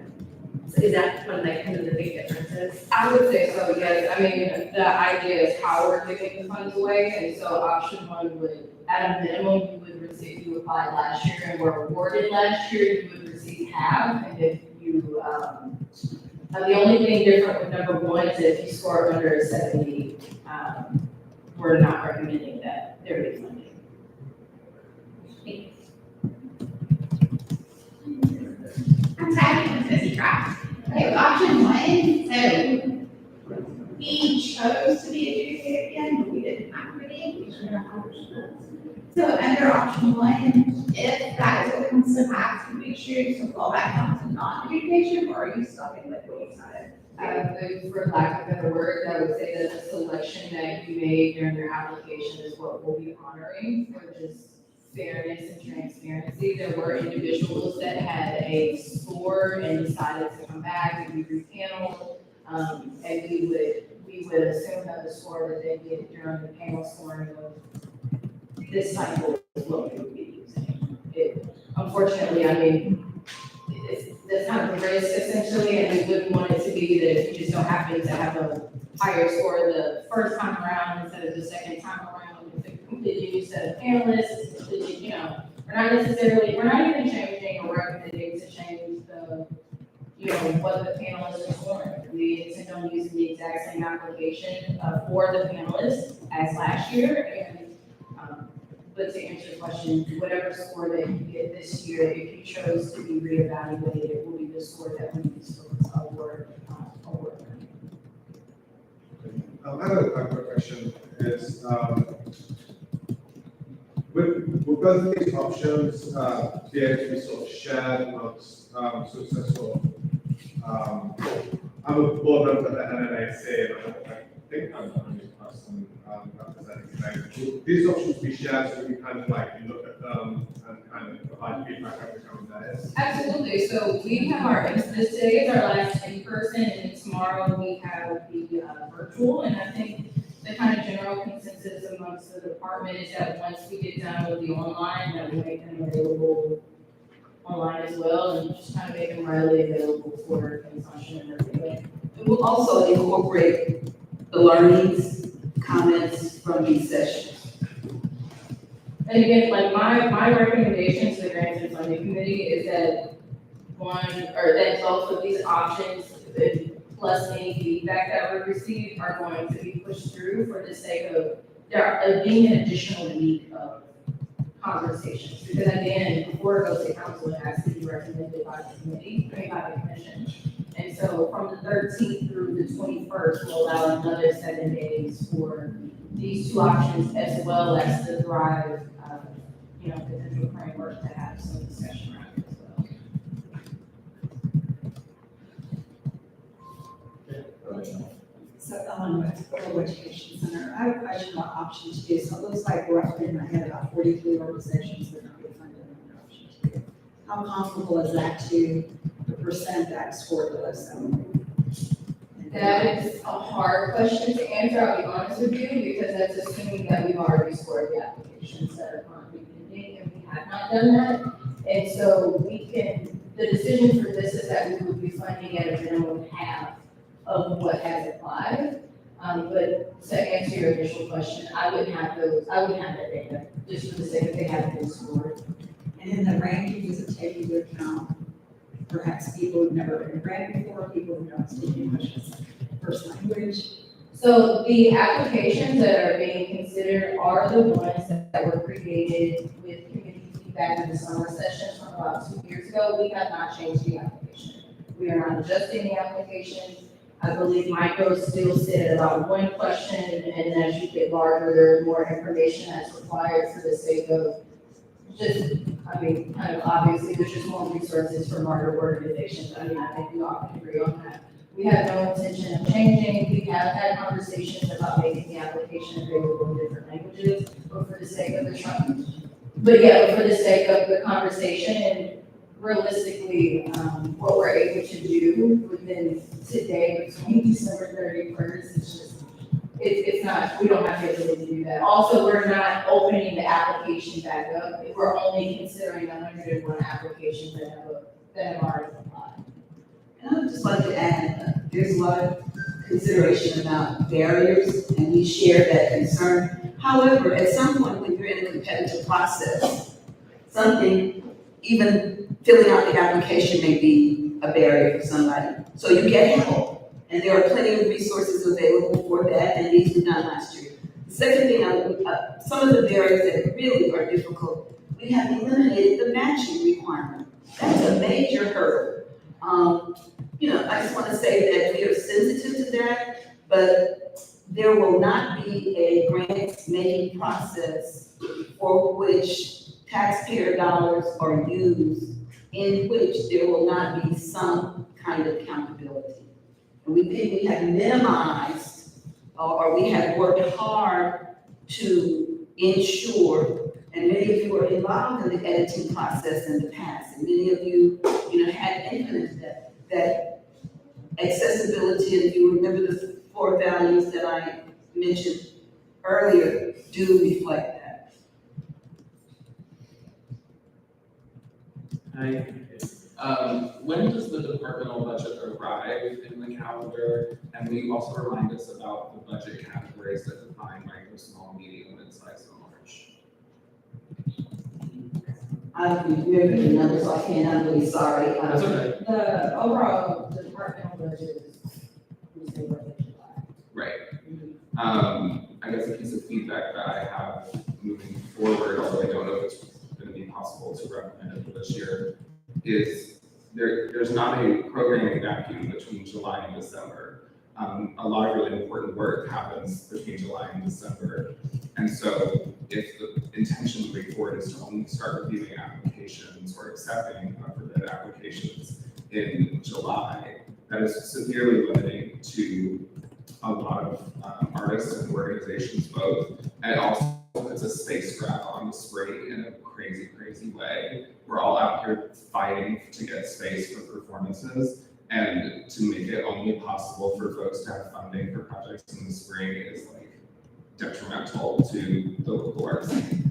S8: So is that one of like kind of the big differences?
S4: I would say so, yes. I mean, the idea is how we're giving the funds away, and so option one would, at a minimum, you would receive, you applied last year and were awarded last year, you would receive half, and if you, the only thing different with number one is if you score under a 70, we're not recommending that there be funding.
S9: I'm sorry, I'm busy track. Okay, with option one, so we chose to be adjudicated again, but we didn't have to be. So under option one, if that is what comes to pass, do we choose to fall back down to non-adjudication, or are you stopping with what we decided?
S4: For lack of a better word, I would say that the selection that you made during your application is what we'll be honoring for just fairness and transparency. There were individuals that had a score and decided to come back and be repaneled. And we would assume that the score that they get during the panel scoring of this cycle is what we would be using. Unfortunately, I mean, that's kind of the risk essentially, and we wouldn't want it to be that if you just don't happen to have a higher score the first time around instead of the second time around, it's a completely new set of panelists, it's completely, you know, we're not even changing or recommending to change the, you know, what the panelists are scoring. We intend on using the exact same application for the panelists as last year, and but
S6: but to answer your question, whatever score that you get this year, if you chose to be reevaluated, it will be the score that we use for this award.
S10: I have a quick question, is, with both these options, be able to be sort of shared amongst, successful, I'm a board member at the NNAC, and I think I'm the only person, representing them. These options be shared, so we can kind of like look at them and kind of provide feedback every time there is.
S6: Absolutely, so we have today is our last in-person, and tomorrow we have the virtual, and I think the kind of general consensus amongst the department is that once we get done with the online, that we make them available online as well, and just kind of make them readily available for consumption and review.
S4: And we'll also incorporate the learnings, comments from these sessions.
S6: And again, like my recommendation to the Grants and Funding Committee is that that both of these options, plus any feedback that we receive, are going to be pushed through for the sake of there being an additional week of conversations. Because at the end, before it goes to council, it has to be recommended by the committee, by the commission. And so from the 13th through the 21st, we'll allow another 7 days for these two options, as well as the Thrive, potential framework to have some discussion around it as well.
S11: So, Federal Education Center, I have a question about option two. So it looks like roughly in my head about 43 organizations that are not being funded under option two. How comparable is that to the percent that scored below 7?
S6: That is a hard question to answer, I'll be honest with you, because that's assuming that we've already scored the applications that are currently pending, and we have not done that. And so the decision for this is that we would be funding at a minimum half of what has applied. But to answer your initial question, I wouldn't have that data, just for the sake of they haven't been scored.
S11: And in the ranking, does it take into account perhaps people who've never been read before, people who don't speak English as a first language?
S6: So the applications that are being considered are the ones that were created with community feedback in the summer session from about 2 years ago. We have not changed the application. We are not adjusting the application. I believe micros still sit at about 1 question, and as you get larger, there's more information that's required for the sake of kind of obviously, there's just more resources for larger organizations. I think we all can agree on that. We have no intention of changing. We have had conversations about making the application available in different languages, but for the sake of the sake of the conversation and realistically, what we're able to do within today, between December 31st, it's not, we don't have the ability to do that. Also, we're not opening the application back up. We're only considering 101 applications that have already applied.
S4: And I would just like to add, there's a lot of consideration about barriers, and we share that concern. However, at some point when you're in a competitive process, even filling out the application may be a barrier for somebody. So you get help. And there are plenty of resources available for that, and these were done last year. The second thing, some of the barriers that really are difficult, we have eliminated the matching requirement. That's a major hurdle. I just want to say that we are sensitive to that, but there will not be a grant making process for which taxpayer dollars are used, in which there will not be some kind of accountability. And we think we have minimized, or we have worked hard to ensure, and many of you were involved in the editing process in the past, and many of you, had input that accessibility, and if you remember the 4 values that I mentioned earlier, do reflect that.
S12: Hi. When does the departmental budget arrive in the calendar? And will you also remind us about the budget categories that define micro, small, medium, mid-size, and large?
S4: I remember the numbers offhand, I'm really sorry.
S12: That's okay.
S6: The overall departmental budget is, we say what they July.
S12: Right. I guess a piece of feedback that I have moving forward, although I don't know if it's gonna be possible to recommend it for this year, is there's not a programming vacuum between July and December. A lot of really important work happens between July and December. And so if the intention moving forward is to only start reviewing applications or accepting for applications in July, that is severely limiting to a lot of artists and organizations both. And it also puts a space grab on the spring in a crazy, crazy way. We're all out here fighting to get space for performances, and to make it only possible for folks to have funding for projects in the spring is like detrimental to the local arts scene.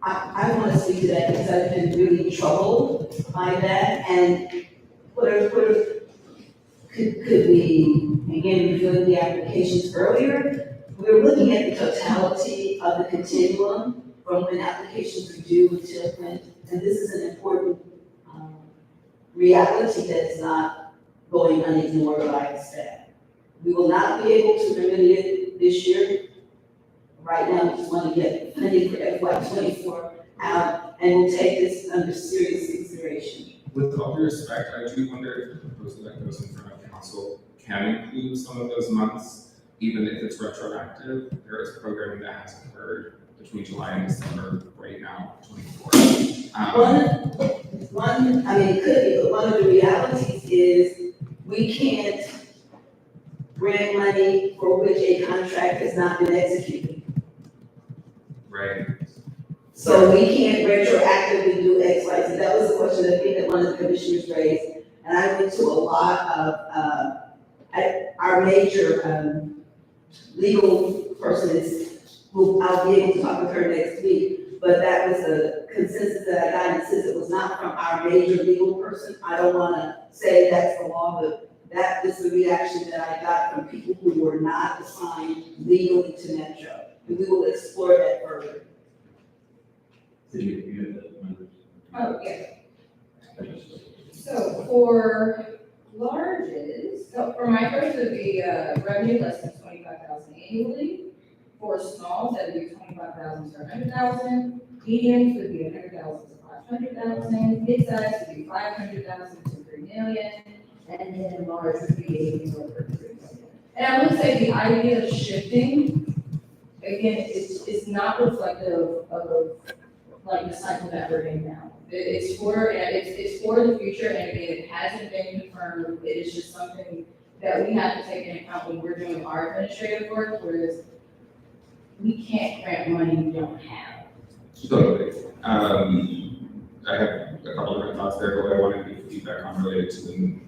S4: I want to speak to that because I've been really troubled by that, and could we begin reviewing the applications earlier? We're looking at the totality of the continuum from when applications are due until when, and this is an important reality that is not going unignored by the staff. We will not be able to remedy it this year. Right now, we just want to get funding for FY '24 out, and we'll take this under serious consideration.
S12: With all due respect, I do wonder if the proposal that goes in front of council can include some of those months, even if it's retroactive. There is programming that has occurred between July and December right now, 24.
S4: I mean, it could be, but one of the realities is we can't grant money for which a contract has not been executed.
S12: Right.
S4: So we can't retroactively do X, Y, Z. That was a question I think that one of the commissioners raised. And I went to a lot of, our major legal person is, who I'll be able to talk with her next week. But that was a consensus that I got, and since it was not from our major legal person, I don't wanna say that's the law, but that is the reaction that I got from people who were not assigned legally to Metro. And we will explore that further.
S2: Did you have the numbers?
S5: Oh, yeah. So for larges, so for micros, it would be revenue less than 25,000 annually. For smalls, that would be 25,000 to 100,000. Mediums would be 100,000 to 500,000. Mid-size would be 500,000 to 3 million. And then large would be 80 over 3 million. And I would say the idea of shifting, again, it's not reflective of like the cycle that we're in now. It's for the future, and again, it hasn't been confirmed. It is just something that we have to take into account when we're doing our administrative work, whereas we can't grant money we don't have.
S12: Totally. I have a couple different thoughts there, but I wanted to give feedback on related to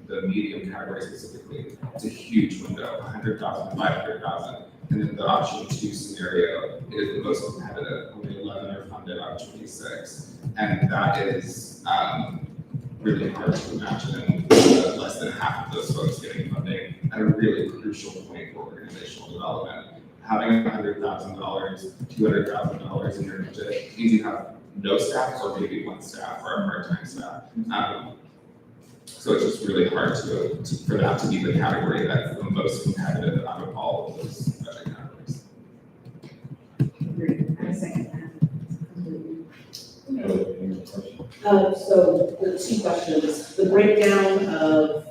S12: the medium category specifically. It's a huge window, 100,000, 500,000. And then the option 2 scenario is the most competitive. Only 11 are funded out of 26. And that is really hard to imagine less than half of those folks getting funding at a really crucial point for organizational development. Having $100,000, $200,000 in your budget means you have no staff or maybe one staff or a part-time staff. So it's just really hard for that to be the category that's the most competitive out of all of those budget categories.
S11: Agreed. I second
S7: So the 2 questions, the breakdown of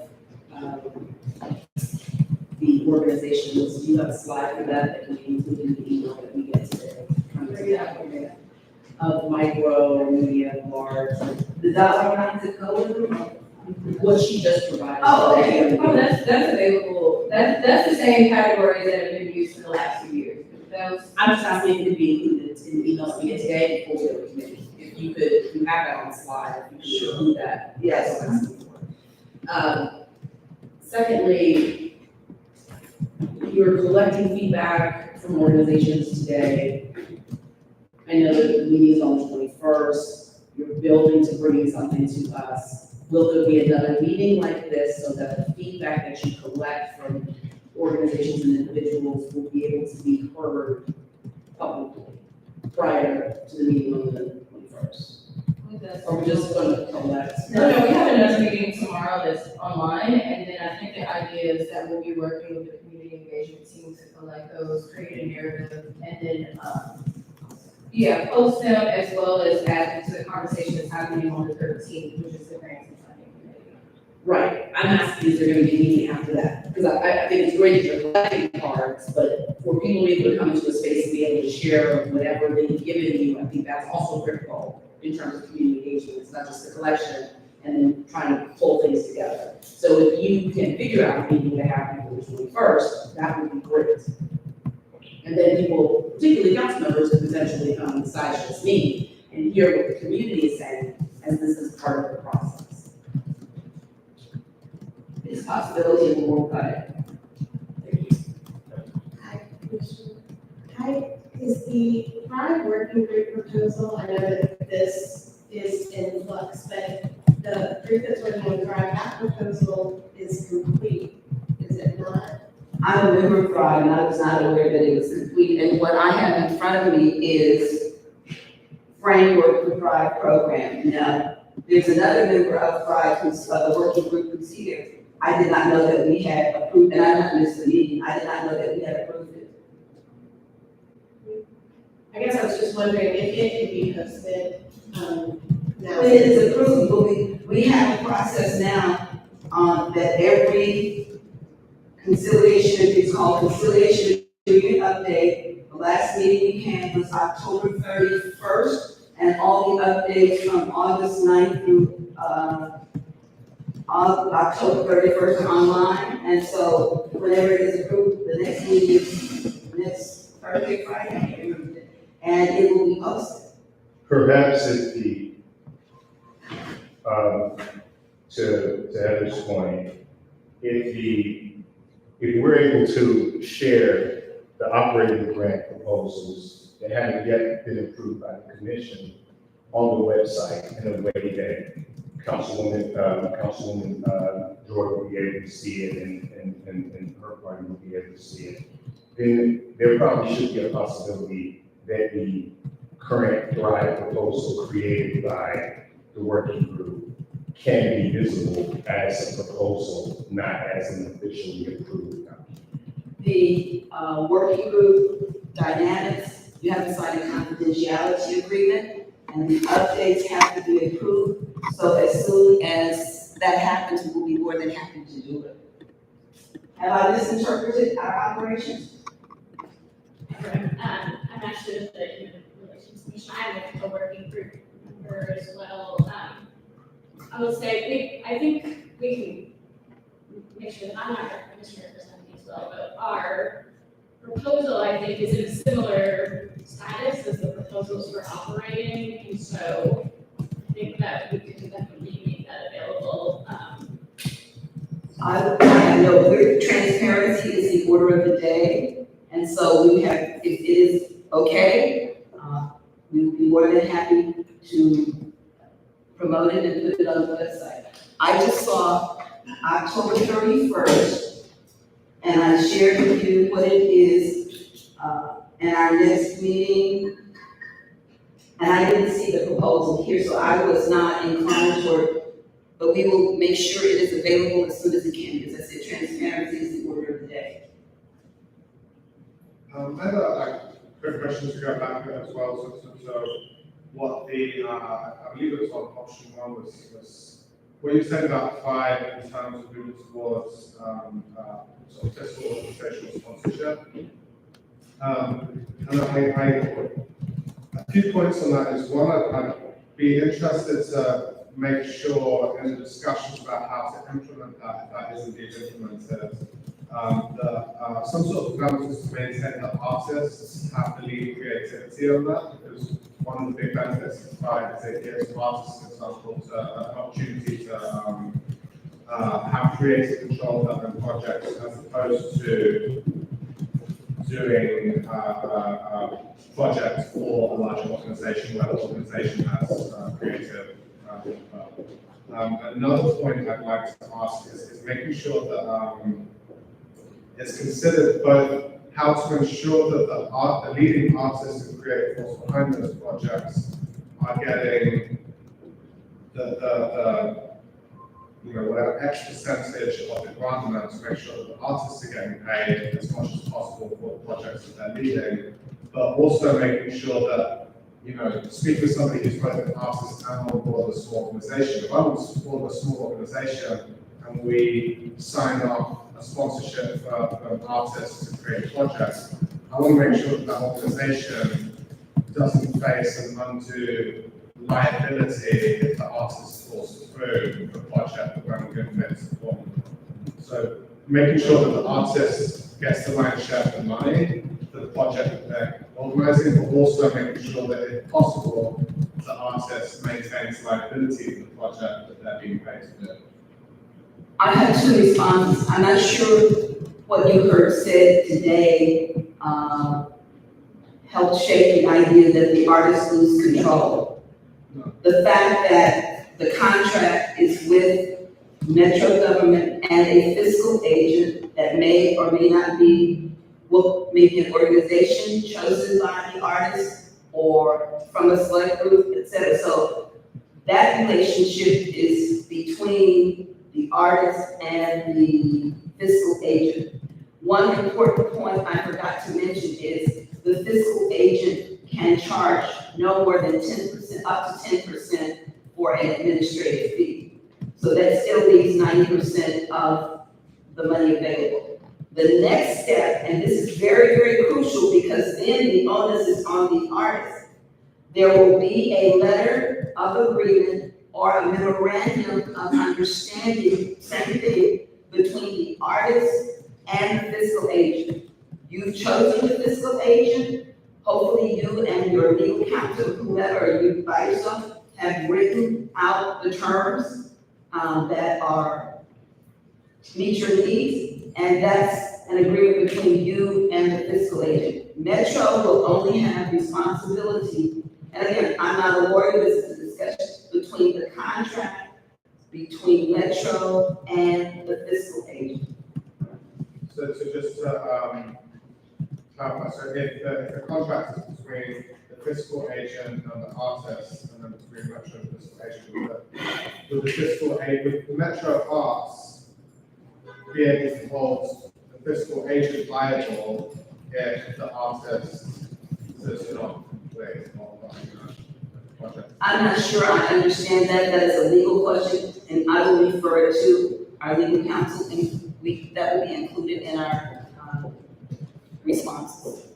S7: the organizations, do you have a slide for that can be included in the email that we get today? Of micro, medium, large,
S4: The dollar amount to go with them?
S7: what she just provided.
S4: Oh, okay.
S5: Oh, that's available. That's the same categories that have been used for the last few years. Those,
S7: I'm just asking if it could be included in the emails we get today before we go to committee. If you could, you have that on the slide, if you could include that.
S4: Yes.
S7: That's what I'm asking for. Secondly, you're collecting feedback from organizations today. I know that the meeting is on the 21st. You're building to bringing something to us. Will there be another meeting like this so that the feedback that you collect from organizations and individuals will be able to be heard publicly prior to the meeting on the 21st? Or we're just going to collect?
S5: No, we have another meeting tomorrow that's online, and then I think the idea is that we'll be working with the community engagement team to collect those, create a narrative, and then, Yeah, post them as well as add to the conversation that's happening on the 13th, which is the grants and funding committee.
S7: Right, I'm asking, is there gonna be a meeting after that? Because I think it's great that you're collecting cards, but for people to be able to come into a space and be able to share whatever they've given you, I think that's also critical in terms of community engagement. It's not just the collection and then trying to pull things together. So if you can figure out a meeting to happen for the 21st, that would be great. And then people, particularly council members, could potentially come besides just me and hear what the community is saying, as this is part of the process. It's a possibility we won't cut it. Thank you.
S13: Hi, is the Pride Working Group proposal, I know that this is in flux, but the group that's working on Pride, that proposal is complete, is it not?
S7: I'm a member of Pride, and I was not aware that it was complete, and what I have in front of me is framework for Pride program. Now, there's another member of Pride who's, the working group who's here. I did not know that we had approved, and I not missed the meeting, I did not know that we had approved it.
S13: I guess I was just wondering if it could be posted, now.
S7: When it is approved, but we have a process now, that every conciliation, it's called conciliation agreement update. The last meeting we had was October 31st, and all the updates from August 9th through, October 31st are online, and so whenever it is approved, the next meeting is next Thursday, Friday, I can't remember it, and it will be posted.
S3: Perhaps if the, to Heather's point, if we're able to share the operating grant proposals that haven't yet been approved by the commission on the website in a way that Councilwoman Jordan will be able to see it and her party will be able to see it, then there probably should be a possibility that the current Thrive proposal created by the working group can be visible as a proposal, not as an officially approved document.
S7: The working group dynamics, you have to sign a confidentiality agreement, and the updates have to be approved. So as soon as that happens, we will be more than happy to do it. Have I misinterpreted our operations?
S8: I'm actually with the Human Relations Commission, I'm a working group member as well. I will say, I think we can make sure that I'm not misrepresenting as well, but our proposal, I think, is in a similar status as the proposals for operating, and so I think that we could definitely make that available.
S7: I know transparency is the order of the day, and so we have, if it is okay, we will be more than happy to promote it and put it on the website. I just saw October 31st, and I shared with you what it is, in our next meeting. And I didn't see the proposal here, so I was not inclined toward, but we will make sure it is available as soon as it can, because I said transparency is the order of the day.
S10: I have a quick question to go back as well. So what the, I believe it was on option one was what you said about Thrive in terms of moving towards sort of fiscal organizational sponsorship. And a few points on that is one, I'd be interested to make sure in the discussions about how to implement that, if that is indeed implemented, some sort of parameters to maintain that artists have the lead creativity on that, because one of the big benefits of Thrive is it gives artists, for example, an opportunity to have creative control of their own projects, as opposed to doing projects for a large organization where the organization has creative input. Another point I'd like to ask is making sure that it's considered both how to ensure that the leading artists and creative force behind those projects are getting the whatever extra percentage of the grant amount to make sure that the artists are getting paid as much as possible for the projects that they're leading, but also making sure that you know, speak with somebody who's both an artist and on board of a small organization. If I was on board of a small organization and we signed off a sponsorship for an artist to create a project, I want to make sure that that organization doesn't face an undue liability if the artist falls through the project that we're going to support. So making sure that the artist gets the lion's share of the money for the project that they're organising, but also making sure that if possible, the artist maintains liability for the project that they're being paid to do.
S4: I have two responses. I'm not sure what you heard said today, helped shape the idea that the artists lose control. The fact that the contract is with Metro government and a fiscal agent that may or may not be, well, maybe an organization chosen by the artist or from a select group, et cetera. So that relationship is between the artist and the fiscal agent. One important point I forgot to mention is the fiscal agent can charge no more than 10%, up to 10% for an administrative fee. So that still leaves 90% of the money available. The next step, and this is very, very crucial because then the onus is on the artist. There will be a letter of agreement or a memorandum of understanding, same thing, between the artist and the fiscal agent. You've chosen the fiscal agent. Hopefully you and your legal counsel, whoever, you by yourself, have written out the terms that are meet your needs, and that's an agreement between you and the fiscal agent. Metro will only have responsibility, and again, I'm not a lawyer, this is a discussion between the contract between Metro and the fiscal agent.
S10: So just to clarify, so if the contract is between the fiscal agent and the artist, and then between Metro and the fiscal agent, with the fiscal agent, with the Metro Arts be able to hold the fiscal agent liable if the artist says not complete or not, the project?
S4: I'm not sure I understand that, that is a legal question, and I will refer it to our legal counsel, and that will be included in our responses.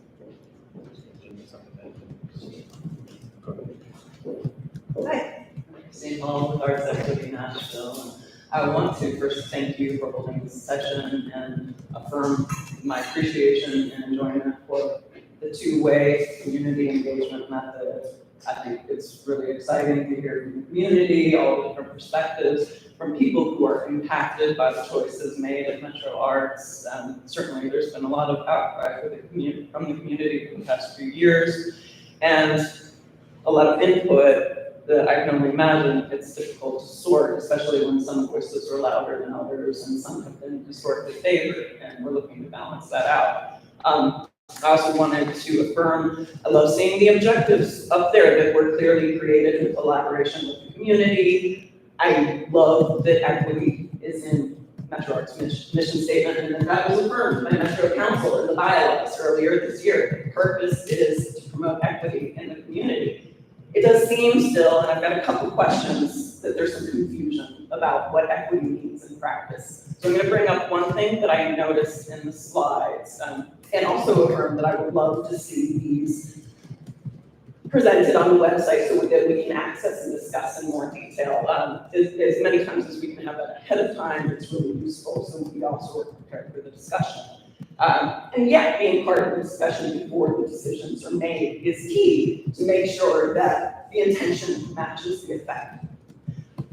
S1: Hi, Christine Hall with Arts Activity Nashville. And I want to first thank you for holding this session and affirm my appreciation and enjoyment for the two-way community engagement method. I think it's really exciting to hear from the community, all the different perspectives from people who are impacted by the choices made at Metro Arts. Certainly there's been a lot of outcry from the community for the past few years, and a lot of input that I can only imagine it's difficult to sort, especially when some voices are louder than others and some have been historically favored, and we're looking to balance that out. I also wanted to affirm, I love seeing the objectives up there that were clearly created in collaboration with the community. I love that equity is in Metro Arts mission statement, and that was affirmed by Metro Council in the bylaws earlier this year. The purpose is to promote equity in the community. It does seem still, and I've got a couple questions, that there's some confusion about what equity means in practice. So I'm going to bring up one thing that I noticed in the slides, and also affirm that I would love to see these presented on the website so that we can access and discuss in more detail. As many times as we can have that ahead of time, it's really useful, so we also are prepared for the discussion. And yet, being part of the discussion before the decisions are made is key to make sure that the intention matches the effect.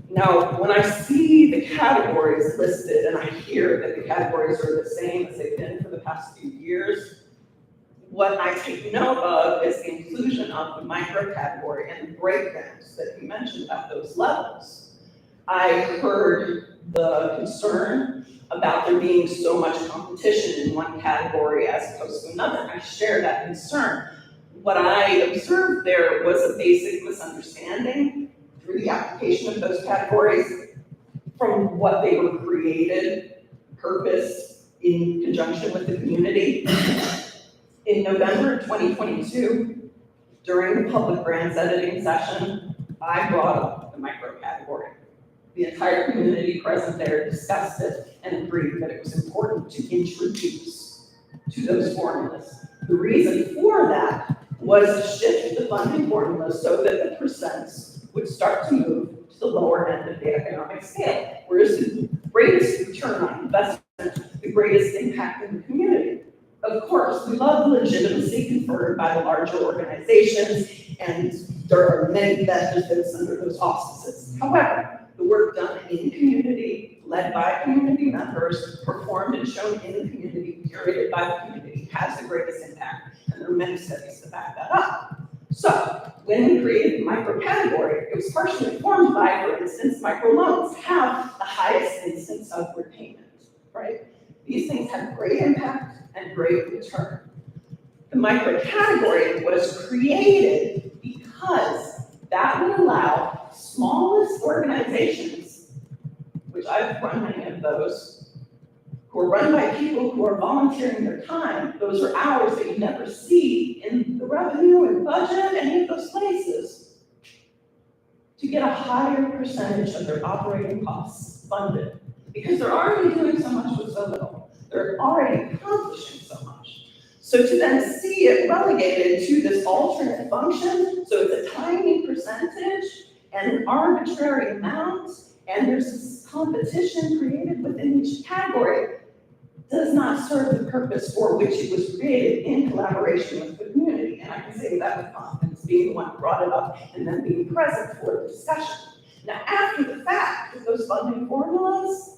S1: Now, when I see the categories listed and I hear that the categories are the same as they've been for the past few years, what I take note of is the inclusion of the micro category and the breakdowns that you mentioned at those levels. I heard the concern about there being so much competition in one category as opposed to another. I share that concern. What I observed there was a basic misunderstanding through the application of those categories from what they were created, purpose, in conjunction with the community. In November 2022, During the public grants editing session, I brought up the micro category. The entire community present there discussed it and agreed that it was important to introduce to those formulas. The reason for that was to shift the funding formula so that the percents would start to move to the lower end of the economic scale. Whereas the greatest return on investment, the greatest impact in the community. Of course, we love the legitimacy conferred by the larger organizations, and there are many benefits under those auspices. However, the work done in community, led by community members, performed and shown in the community, curated by the community, has the greatest impact, and there are many studies to back that up. So, when we created the micro category, it was partially informed by, for instance, microloans have the highest instance of repayment, right? These things have great impact and great return. The micro category was created because that would allow smallest organizations, which I've run many of those, who are run by people who are volunteering their time. Those are hours that you never see in the revenue and budget, any of those places, to get a higher percentage of their operating costs funded. Because they're already doing so much with so little. They're already accomplishing so much. So to then see it relegated to this alternate function, so it's a tiny percentage and an arbitrary amount, and there's this competition created within each category, does not serve the purpose for which it was created in collaboration with the community. And I can say that with confidence, being the one who brought it up and then being present for the discussion. Now, after the fact, with those funding formulas,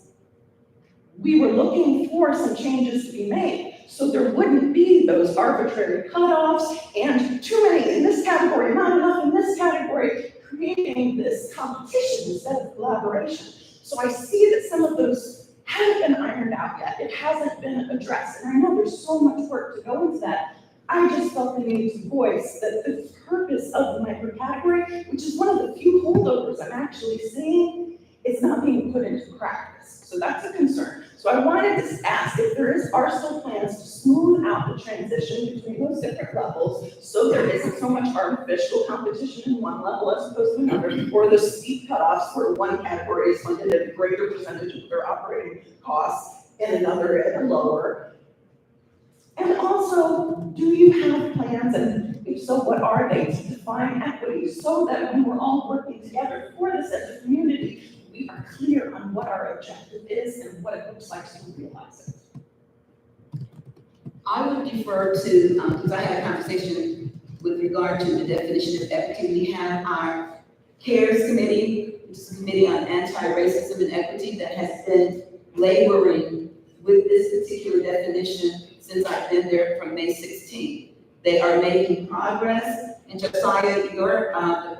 S1: we were looking for some changes to be made. So there wouldn't be those arbitrary cutoffs and too many in this category, not enough in this category, creating this competition instead of collaboration. So I see that some of those haven't been ironed out yet. It hasn't been addressed. And I know there's so much work to go into that. I just felt the need to voice that the purpose of the micro category, which is one of the few holdovers I'm actually seeing, is not being put into practice. So that's a concern. So I wanted to ask if are still plans to smooth out the transition between those different levels so there isn't so much artificial competition in one level as opposed to another, or the steep cutoffs where one category is funded at a greater percentage of their operating costs and another at a lower. And also, do you have plans, and if so, what are they, to define equity so that when we're all working together for this as a community, we are clear on what our objective is and what it looks like to realize it?
S4: I would defer to, because I had a conversation with regard to the definition of equity. We have our CARES committee, which is a committee on anti-racism and equity that has been laboring with this particular definition since I've been there from May 16th. They are making progress. And Josiah,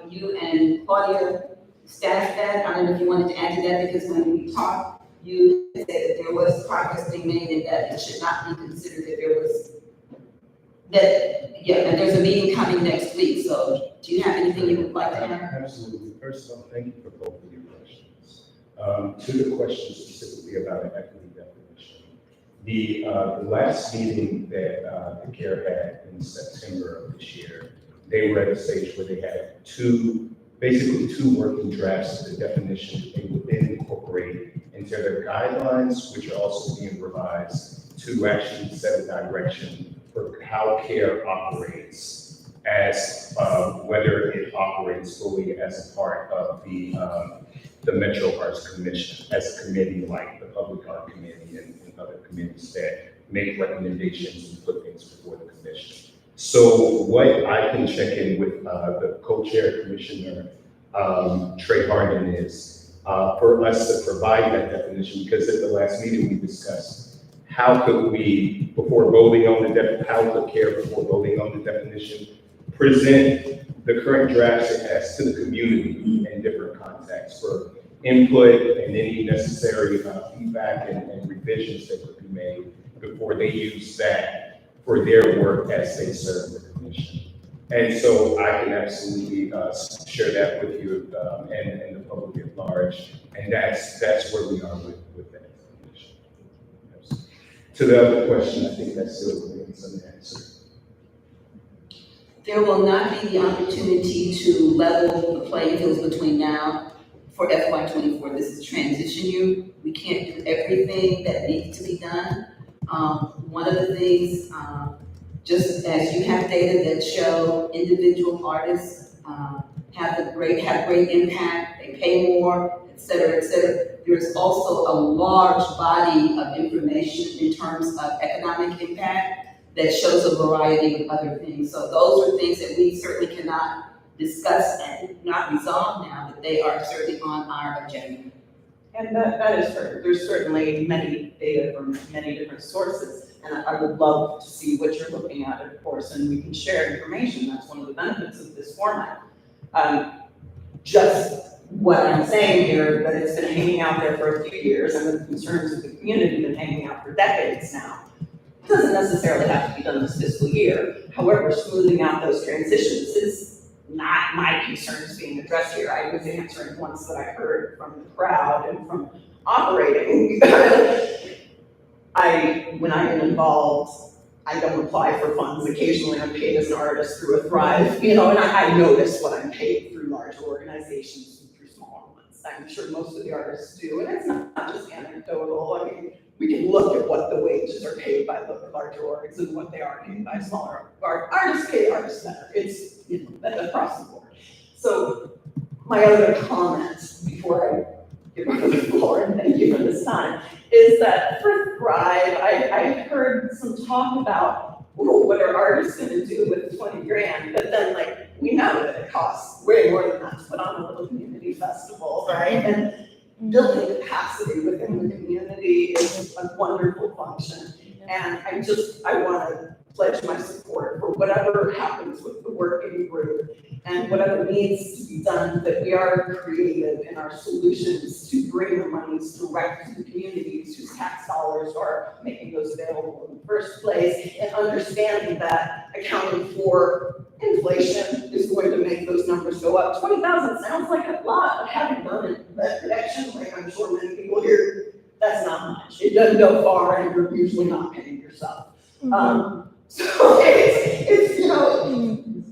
S4: you and Claudia staff that. I don't know if you wanted to add to that, because when we talked, you said that there was progress being made and that it should not be considered that there was, and there's a meeting coming next week. So do you have anything you would like to add?
S3: Absolutely. First of all, thank you for both of your questions. To the question specifically about an equity definition. The last meeting that the CARE had in September of this year, they were at a stage where they had basically two working drafts of the definition that they would then incorporate into their guidelines, which are also being revised to actually set a direction for how CARE operates, as whether it operates fully as a part of the Metro Arts Commission, as a committee like the Public Art Committee and other committees that make recommendations and put things before the commission. So what I can check in with the co-chair Commissioner Trey Harden is for us to provide that definition, because at the last meeting we discussed how could we, before voting on how could CARE, before voting on the definition, present the current drafts it has to the community in different contexts for input and any necessary feedback and revisions that could be made before they use that for their work as they serve the commission. And so I can absolutely share that with you and the public at large. And that's where we are with that information. To the other question, I think that still remains unanswered.
S4: There will not be the opportunity to level the playing fields between now for FY '24. This is transition year. We can't do everything that needs to be done. One of the things, just as you have data that show individual artists have great impact, they pay more, et cetera, there's also a large body of information in terms of economic impact that shows a variety of other things. So those are things that we certainly cannot discuss and not resolve now, but they are certainly on our agenda.
S1: And that is true. There's certainly many data from many different sources, and I would love to see what you're looking at, of course, and we can share information. That's one of the benefits of this format. Just what I'm saying here, that it's been hanging out there for a few years, and the concerns of the community have been hanging out for decades now. It doesn't necessarily have to be done this fiscal year. However, smoothing out those transitions is not my concerns being addressed here. I was answering ones that I heard from the crowd and from operating. When I get involved, I don't apply for funds. Occasionally I'm paid as an artist through a Thrive, and I notice what I'm paid through larger organizations and through smaller ones. I'm sure most of the artists do, and it's not just anecdotal. I mean, we can look at what the wages are paid by the larger orgs and what they are paid by smaller artists. Pay artists better. It's across the board. So my other comment before I give you the floor, and thank you for this time, is that for Thrive, I heard some talk about, well, what are artists going to do with 20 grand? But then, we know that it costs way more than that to put on a little community festival, right? And building capacity within the community is a wonderful function. And I want to pledge my support for whatever happens with the working group and whatever needs to be done, that we are creative in our solutions to bring the monies direct to the communities whose tax dollars are making those available in the first place, and understanding that accounting for inflation is going to make those numbers go up. 20,000 sounds like a lot, but having done it, that projection, I'm sure many people here, that's not much. It doesn't go far, and you're usually not paying yourself. So it's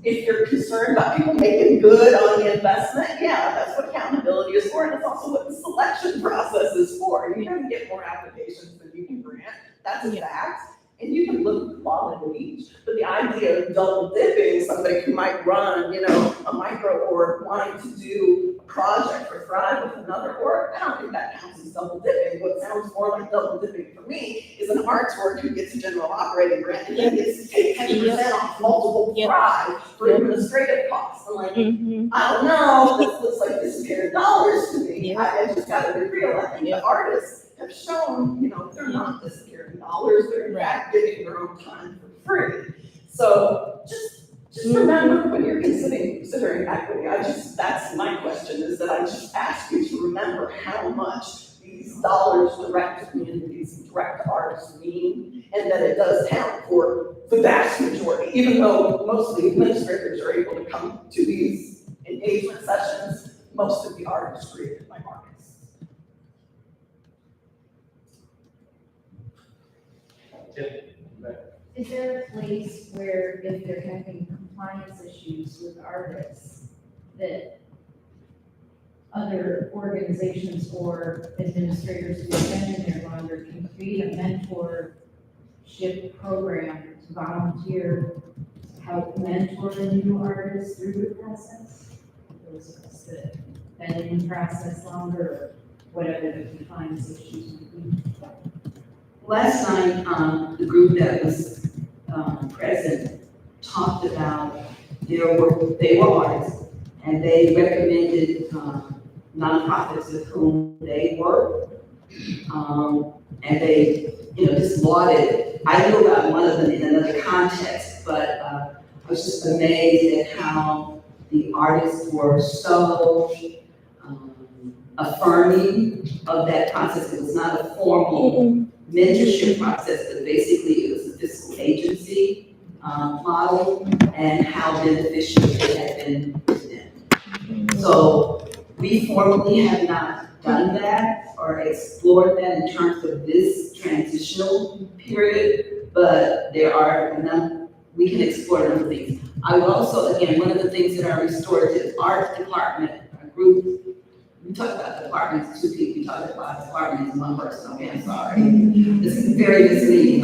S1: if you're concerned about people making good on the investment, yeah, that's what accountability is for, and it's also what the selection process is for. You're going to get more applications than you can grant. That's a fact. And you can look at the quality of each, but the idea of double dipping, somebody who might run, a micro org wanting to do a project for Thrive with another org, I don't think that counts as double dipping. What sounds more like double dipping for me is an arts org who gets a general operating grant and then gets to take 10% off multiple Thrive for administrative costs. I'm I don't know, this looks like disappearing dollars to me. I just gotta be real. I think the artists have shown, they're not disappearing dollars, they're in fact getting their own time for free. So just remember when you're considering equity, that's my question, is that I just ask you to remember how much these dollars direct to communities and direct to artists mean, and that it does count for the vast majority, even though most of the administrators are able to come to these engagement sessions, most of the art is created by artists.
S8: Is there a place where if they're having compliance issues with artists, that other organizations or administrators who have been in there longer can create a mentorship program to volunteer to help mentor the new artists through the process? Those of us that have been in the process longer, or whatever the compliance issues would be.
S4: Last night, the group that was present talked about their work. They were artists, and they recommended nonprofits with whom they work, and they, just lauded. I knew about one of them in another context, but I was just amazed at how the artists were so affirming of that process. It was not a formal mentorship process, but basically it was a fiscal agency model, and how beneficial it had been to them. So we formally have not done that or explored that in terms of this transitional period, but there are we can explore other things. I will also, again, one of the things that our restorative art department, our group, we talk about departments, two people, we talk about departments, one person, okay, I'm sorry. This is very misleading.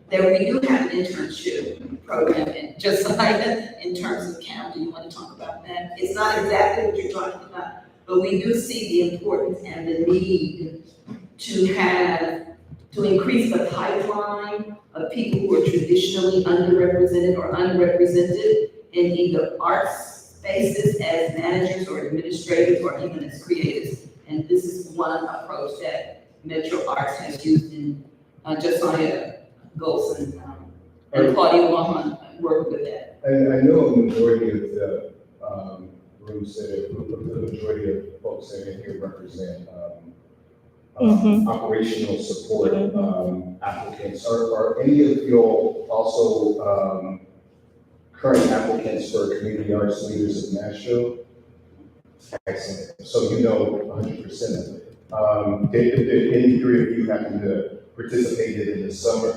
S4: There we do have an internship program, and just like in terms of county, you want to talk about that? It's not exactly what you're talking about, but we do see the importance and the need to increase the pipeline of people who are traditionally underrepresented or unrepresented in either arts spaces as managers or administrators or even as creators. And this is one approach that Metro Arts has used in, Josiah Golson, and Claudia Wahan worked with that.
S3: And I know a majority of the, room said, the majority of folks that are here represent, operational support, applicants. Are any of you all also, current applicants for Community Arts Leaders of Nashville? Excellent. So you know 100% of it. Did any three of you happen to participate in the summer,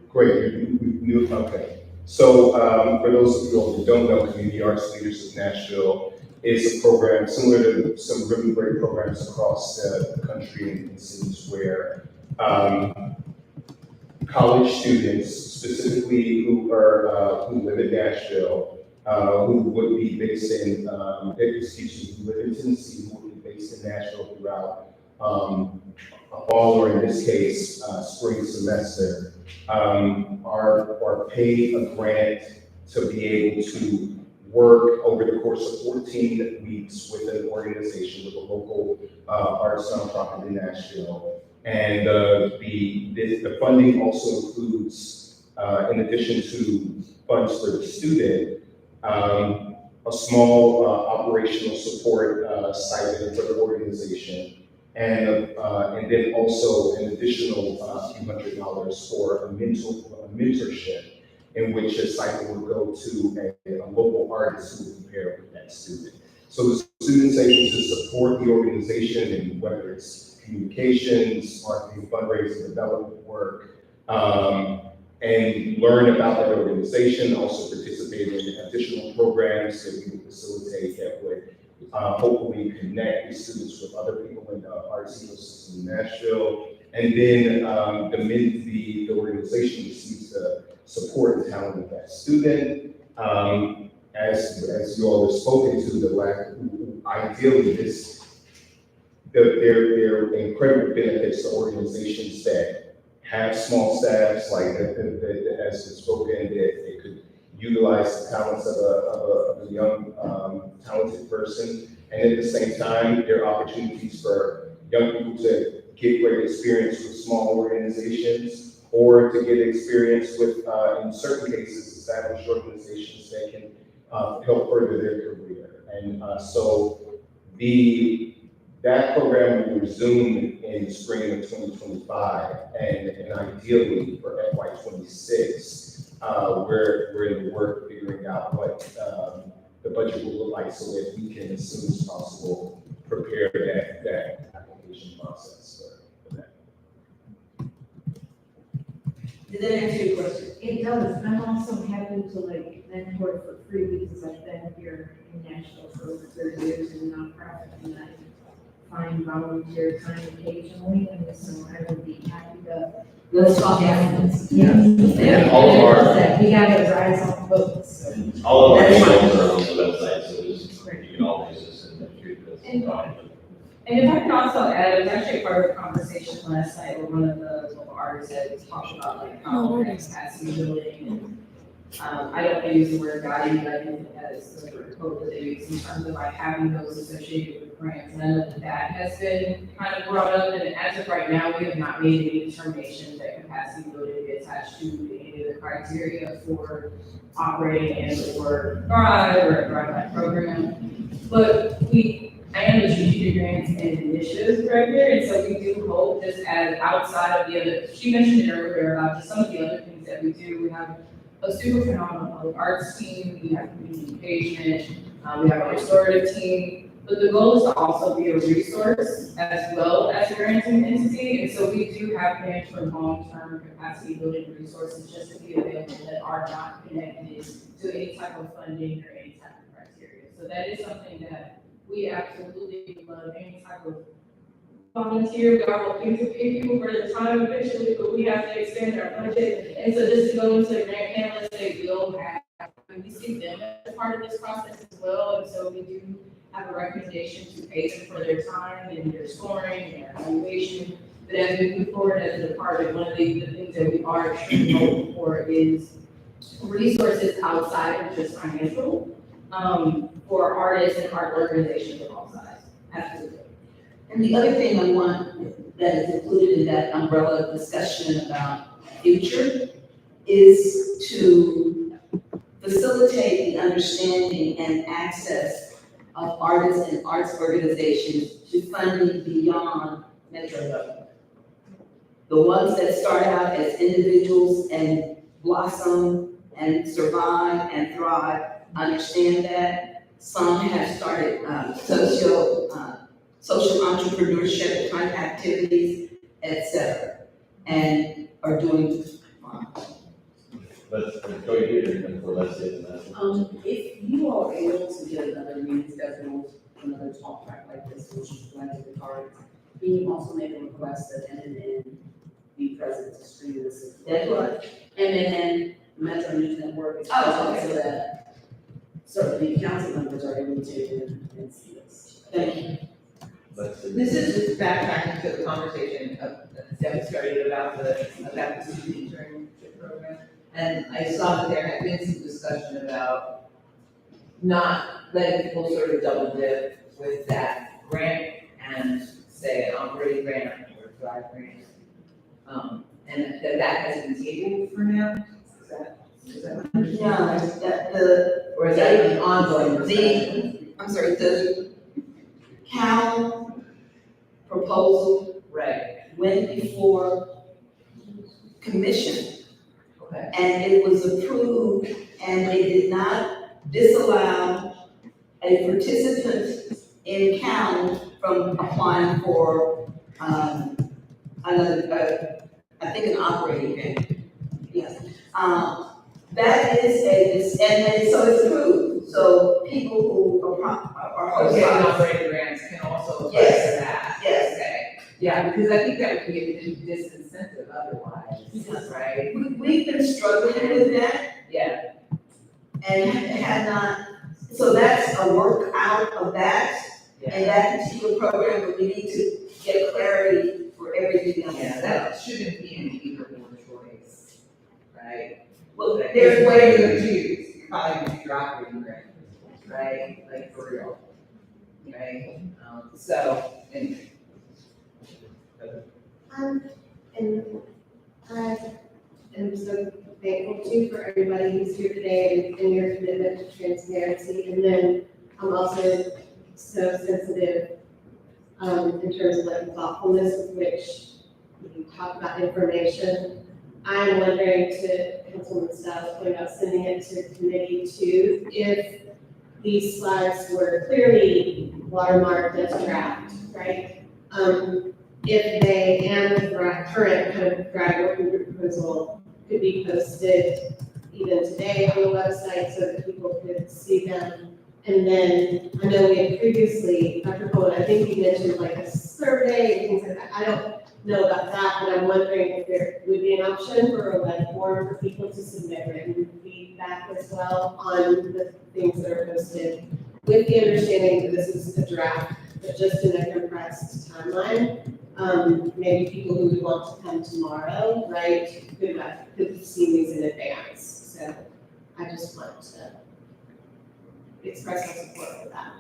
S3: Great, you knew, okay. So, for those of you all who don't know, Community Arts Leaders of Nashville is a program similar to some really great programs across the country in cities where, college students, specifically who live in Nashville, who would be based in, who live in Tennessee, who would be based in Nashville throughout, fall, or in this case, spring semester, are paid a grant to be able to work over the course of 14 weeks with an organization, with a local arts nonprofit in Nashville. And the funding also includes, in addition to funds for the student, a small operational support stipend for the organization. And then also an additional few $100 for a mentorship in which a stipend would go to a local artist who would pair with that student. So the student's able to support the organization in whether it's communications, marketing, fundraising, development work, and learn about that organization, also participate in additional programs that we would facilitate that would hopefully connect the students with other people in the arts ecosystem in Nashville. And then the organization receives the support and talent of that student. As you all have spoken to, ideally there are incredible benefits to organizations that have small staffs, like that has been spoken, that they could utilize the talents of a young, talented person. And at the same time, there are opportunities for young people to get great experience with small organizations, or to get experience with, in certain cases, established organizations that can help further their career. And so that program will resume in spring of 2025, and ideally for FY26, we're in the work figuring out what the budget will look like so that we can, as soon as possible, prepare that application process for that.
S4: Did that answer your question?
S11: It does. I'm also happy to mentor for free because I've been here in Nashville for over 30 years in nonprofit, and I find volunteer time occasionally, and so I would be happy to.
S4: Let's talk afterwards.
S11: Yeah.
S2: Yeah, all of our-
S11: We gotta rise on boats.
S2: All of our shows are on the website, so you can always just send them through this.
S6: And if I can also add, it was actually part of a conversation last night where one of the local artists had talked about how capacity building and I don't use the word guiding, but I think as the code that they use in terms of having those associated with grants. And I know that has been kind of brought up, and as of right now, we have not made any determination that capacity building be attached to any of the criteria for operating and/or Thrive or a Thrive program. But I am the strategic grants and initiatives director, and so we do hope just as outside of the other, she mentioned it earlier about just some of the other things that we do. We have a super phenomenal public arts team, we have community engagement, we have a restorative team. But the goal is to also be a resource as well as a granting entity, and so we do have plans for long-term capacity building resources just to be available that are not connected to any type of funding or any type of criteria. So that is something that we absolutely love, any type of volunteer. We are hoping to pay people for the time eventually, but we have to expand our budget. And so just to go into the grant panelists, they will have, and we see them as part of this process as well. And so we do have a recommendation to pay them for their time and their scoring and their evaluation. But as we move forward as a department, one of the things that we are extremely hopeful for is resources outside of just financial, for artists and art organizations of all sizes. Absolutely.
S4: And the other thing I want that is included in that umbrella discussion about future is to facilitate the understanding and access of artists and arts organizations to funding beyond metro government. The ones that start out as individuals and blossom and survive and thrive understand that. Some have started social entrepreneurship type activities, et cetera, and are doing fine.
S2: Let's go here and let's see that.
S7: If you are able to get another meeting scheduled, another talk track like this, which is going to the cards, can you also make a request that NNN be present to stream this?
S4: That's what?
S7: NNN, Metro News Network, is
S4: Oh,
S7: present so that certainly council members are able to and see this.
S4: Thank you.
S2: Let's see.
S1: This is just backtracking to the conversation that started about the student internship program. And I saw that there had been some discussion about not letting people sort of double dip with that grant and say an operating grant or a drive grant. And that has been tabled for now? Is that what I'm
S4: No,
S1: understanding? Or is that an ongoing discussion?
S4: I'm sorry, the Cal proposal
S1: Right,
S4: went before commission,
S1: okay.
S4: and it was approved, and they did not disallow a participant in Cal from applying for, another, I think an operating grant. Yes. That is and so it's approved, so people who are.
S1: Okay, operating grants can also apply
S4: Yes.
S1: for that.
S4: Yes.
S1: Okay, yeah, because I think that would be a disincentive otherwise, right?
S4: We've been struggling with that
S1: Yeah,
S4: and had not, so that's a work out of that and that particular program, but we need to get clarity for everything else.
S1: yeah, that shouldn't be an either or choice, right?
S4: Well,
S1: There's
S4: there's
S1: way
S4: ways.
S1: to choose, you're probably gonna choose your operating grant, right? Like for real, right? So, anyway.
S13: And I am so thankful too for everybody who's here today and your commitment to transparency. And then I'm also so sensitive, in terms of like thoughtfulness with which you talk about information. I'm wondering, to Councilwoman Stiles point out, sending it to committee too, if these slides were clearly watermarked as draft, right? If they, and the current kind of draft working group proposal could be posted even today on the website so that people could see them. And then, I know we had previously, Dr. Cohen, I think you mentioned like a survey and things like that. I don't know about that, but I'm wondering if there would be an option for a web form for people to submit written feedback as well on the things that are posted, with the understanding that this is a draft, but just in a compressed timeline. Maybe people who would want to come tomorrow, right, could see these in advance. So I just want to express my support for that.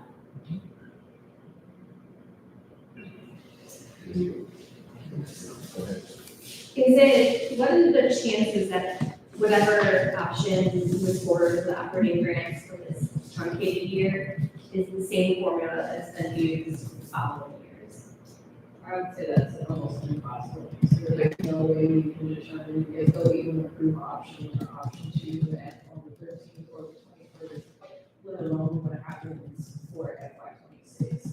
S8: What are the chances that whatever option moves forward for the operating grants for this truncated year is the same formula that's been used following years?
S6: I would say that's almost impossible. So there's no way we can determine if they'll even approve option one or option two on the 13th or the 21st, let alone what happens for FY 26.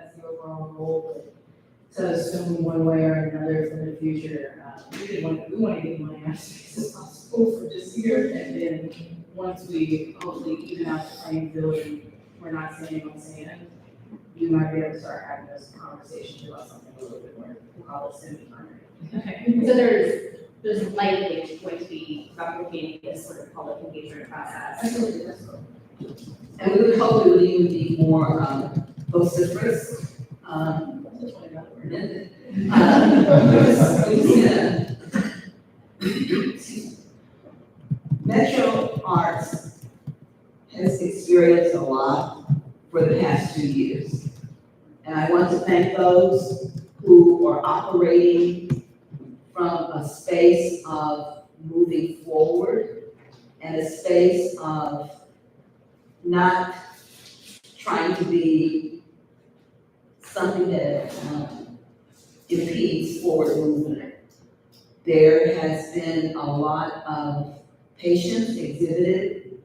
S7: that's the overall goal, but to assume one way or another for the future, we want to get money out as fast as possible for this year, and then once we hopefully even out the playing field, and we're not saying, you might be able to start having those conversations about something a little bit more, we'll call it semi-primary.
S8: Okay, so there's likely going to be replicating this sort of public engagement process.
S7: Absolutely.
S4: And we would hope it would even be more vociferous. Metro Arts has experienced a lot for the past 2 years. And I want to thank those who are operating from a space of moving forward and a space of not trying to be something that impedes forward movement. There has been a lot of patience exhibited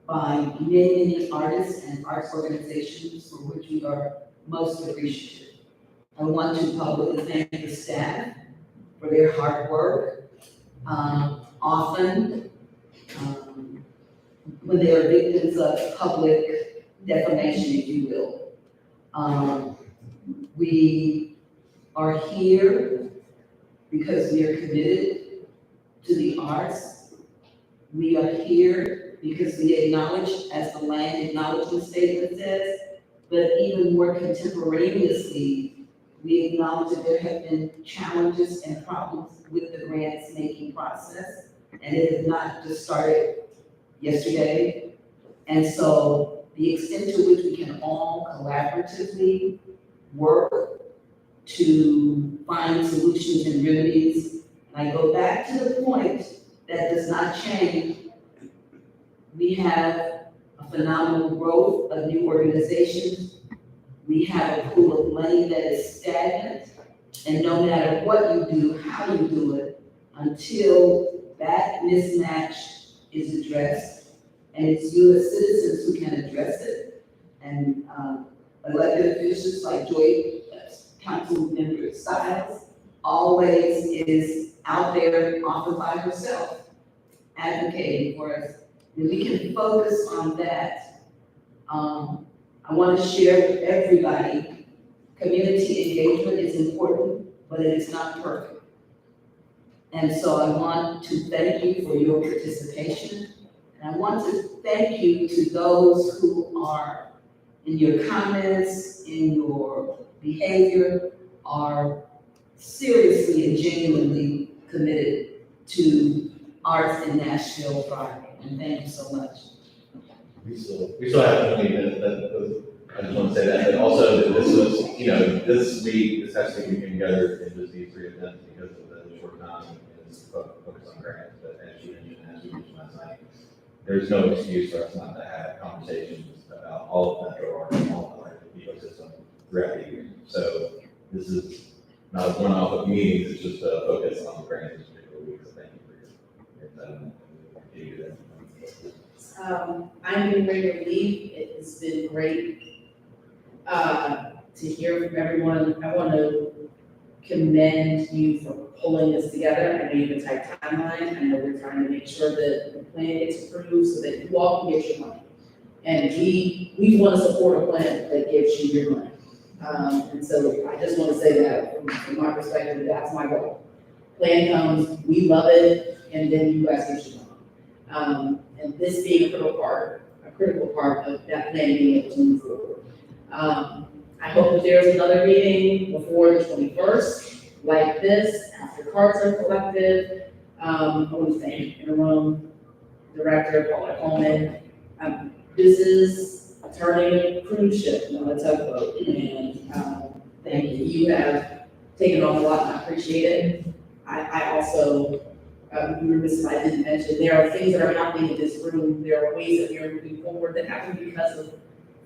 S4: by many artists and arts organizations for which we are most appreciative. I want to publicly thank the staff for their hard work. Often, when they are victims of public defamation, if you will. We are here because we are committed to the arts. We are here because we acknowledge, as the land acknowledgement statement says, but even more contemporaneously, we acknowledge that there have been challenges and problems with the grants making process, and it has not just started yesterday. And so the extent to which we can all collaboratively work to find solutions and remedies. And I go back to the point that does not change. We have a phenomenal growth of new organizations. We have a pool of money that is stagnant. And no matter what you do, how you do it, until that mismatch is addressed, and it's you as citizens who can address it, and elected officials like Joy, Council Member Stiles, always is out there, often by herself, advocating for us. And we can focus on that. I want to share with everybody, community engagement is important, but it is not perfect. And so I want to thank you for your participation. And I want to thank you to those who are, in your comments, in your behavior, are seriously and genuinely committed to arts in Nashville Friday. And thank you so much.
S2: We still have to meet that, I just want to say that, but also that this was, this week, this has to be together in just these 3 events because of the short time and it's focused on grants, but as you mentioned last night, there's no excuse for us not to have conversations about all of Metro Arts and all of our ecosystem throughout the year. So this is not a one-off of meetings, it's just a focus on the grants this particular week, so thank you for your continue that.
S7: I'm getting ready to leave. It has been great to hear from everyone. I want to commend you for pulling this together. I know you have a tight timeline. I know we're trying to make sure that the plan gets approved so that you all can get your money. And we want to support a plan that gives you your money. And so I just want to say that from my perspective, that's my goal. Plan comes, we love it, and then you guys get your money. And this being a critical part of that plan being able to move forward. I hope that there's another meeting before the 21st, like this, after cards are collected. I want to thank Interim Director Paula Coleman. This is turning a cruise ship on a tugboat, and thank you. You have taken on a lot, and I appreciate it. I also, we were missing, I didn't mention, there are things that are happening in this room. There are ways that we are moving forward that happened because of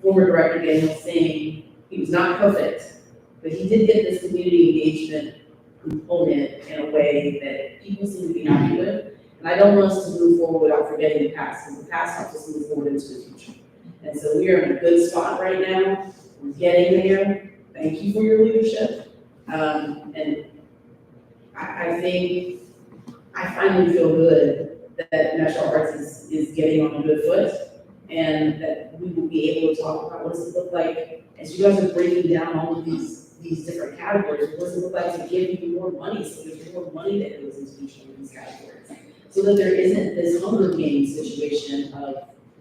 S7: former Director Daniel Singh. He was not perfect, but he did get this community engagement component in a way that people seem to be happy with. And I don't want us to move forward without forgetting the past, because the past helps us move forward into the future. And so we are in a good spot right now. We're getting there. thank you for your leadership. And I think, I finally feel good that Metro Arts is getting on a good foot, and that we will be able to talk about what does it look like, as you guys are breaking down all of these different categories, what does it look like to give you more money, so there's more money that goes into each one of these categories, so that there isn't this Hunger Games situation of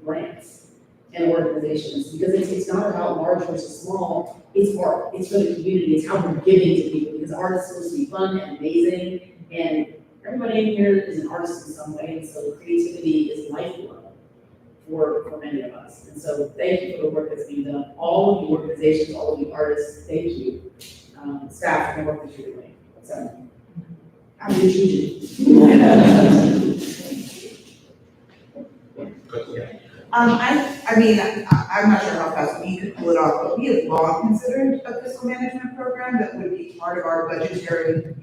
S7: grants and organizations, because it's not about large versus small, it's art, it's for the community, it's how we're giving to people, because art is supposed to be fun and amazing, and everybody in here is an artist in some way, and so creativity is lifelong for many of us. And so thank you for the work that's being done, all of the organizations, all of the artists, thank you. Staff for the work that you're doing. So, I'm the Juju.
S14: I mean, I'm not sure how fast we could pull it off, but we have long considered a fiscal management program that would be part of our budgetary,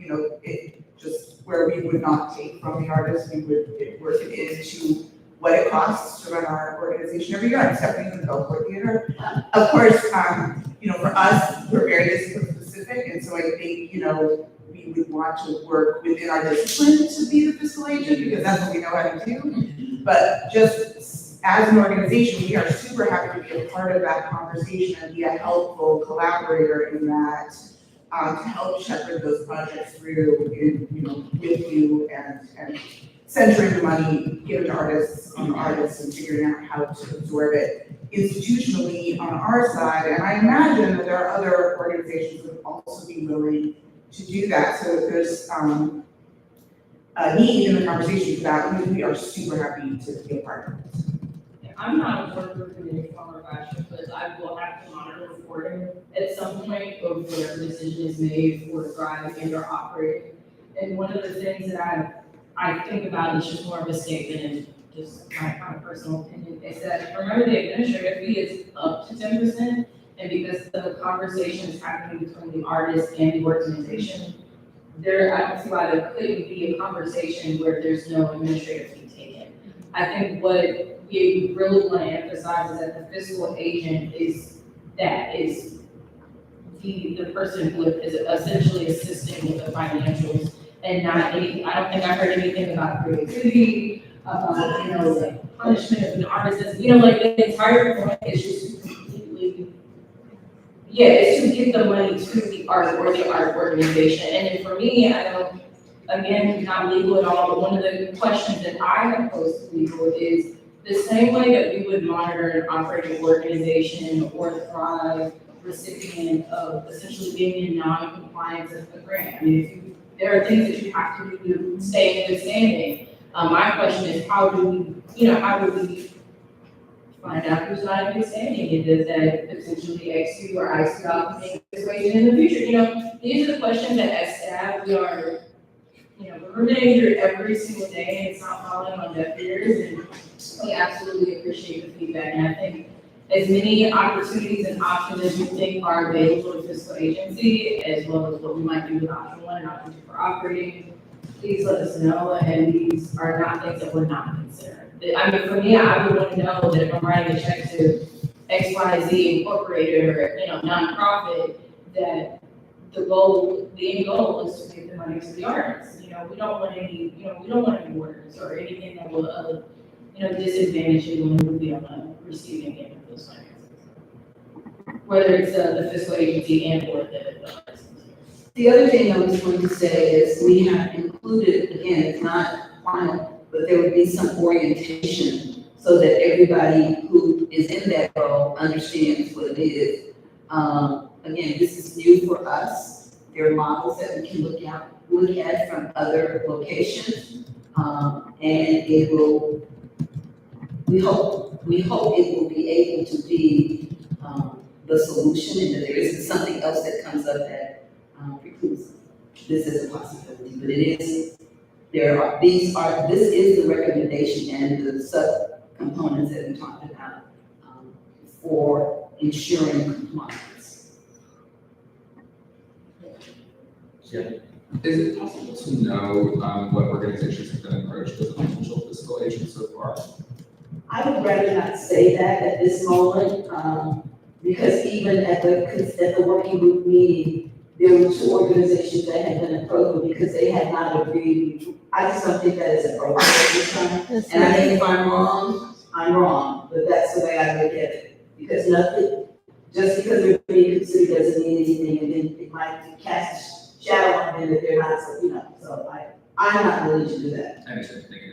S14: just where we would not take from the artists, we would work it into what it costs to run our organization every year. I'm stepping in the Belcourt Theater. Of course, for us, we're very discipline specific, and so I think, we would want to work within our discipline to be the fiscal agent, because that's what we know how to do. But just as an organization, we are super happy to be a part of that conversation and be a helpful collaborator in that, to help shepherd those projects through, with you and centering the money given to artists and figuring out how to absorb it institutionally on our side. And I imagine that there are other organizations that would also be willing to do that. So if there's a need in the conversation for that, we are super happy to be a part of it.
S6: I'm not a board member in form or fashion, but I will have to monitor reporting at some point of whatever decision is made for Thrive and or operating. And one of the things that I think about is just more of a statement and just my kind of personal opinion, is that remember the administrative fee is up to 10%, and because the conversation is happening between the artist and the organization, I don't see why there couldn't be a conversation where there's no administrative fee taken. I think what we really want to emphasize is that the fiscal agent is the person who is essentially assisting with the financials and not any, I don't think I heard anything about creativity, about, punishment of the artist, the entire point is just completely, it's to give the money to the art or the art organization. And then for me, I don't, again, not legal at all, but one of the questions that I have posed to legal is the same way that we would monitor an operating organization or Thrive recipient of essentially being in non-compliance of the grant. I mean, there are things that you have to do to stay in good standing. My question is, how do we find out who's not in good standing? And does that potentially X you or X you out to make this way in the future? These are the questions that as staff, we are, we're ruminating through every single day, and it's not falling on deaf ears, and we absolutely appreciate the feedback. And I think as many opportunities and options as we think are available to fiscal agency, as well as what we might do with option 1 and option 2 for operating, please let us know, and these are not things that we're not considering. I mean, for me, I would want to know that if I'm writing a check to XYZ Incorporated or, nonprofit, that the end goal is to give the money to the artists. We don't want any borders or anything that will, disadvantage you when we be on the receiving end of those finances. Whether it's the fiscal agency and or the artists.
S4: The other thing I was going to say is we have included, again, it's not final, but there would be some orientation so that everybody who is in that role understands what it is. Again, this is new for us. There are models that we can look at from other locations, and it will, we hope it will be able to be the solution, and that there isn't something else that comes up that precludes this as a possibility. But it is, this is the recommendation and the subcomponents that we talked about for ensuring compliance.
S12: Yeah. Is it possible to know what organizations have been approached with a potential fiscal agent so far?
S7: I would rather not say that at this moment.
S4: Because even at the working group meeting, there were two organizations that had been approached because they had not agreed. I just don't think that is appropriate at this time. And I think if I'm wrong, I'm wrong, but that's the way I look at it. Because nothing, just because they're being considered doesn't mean anything, and then it might cast a shadow on them if they're not, so I'm not willing to do that.
S12: I understand, thank you.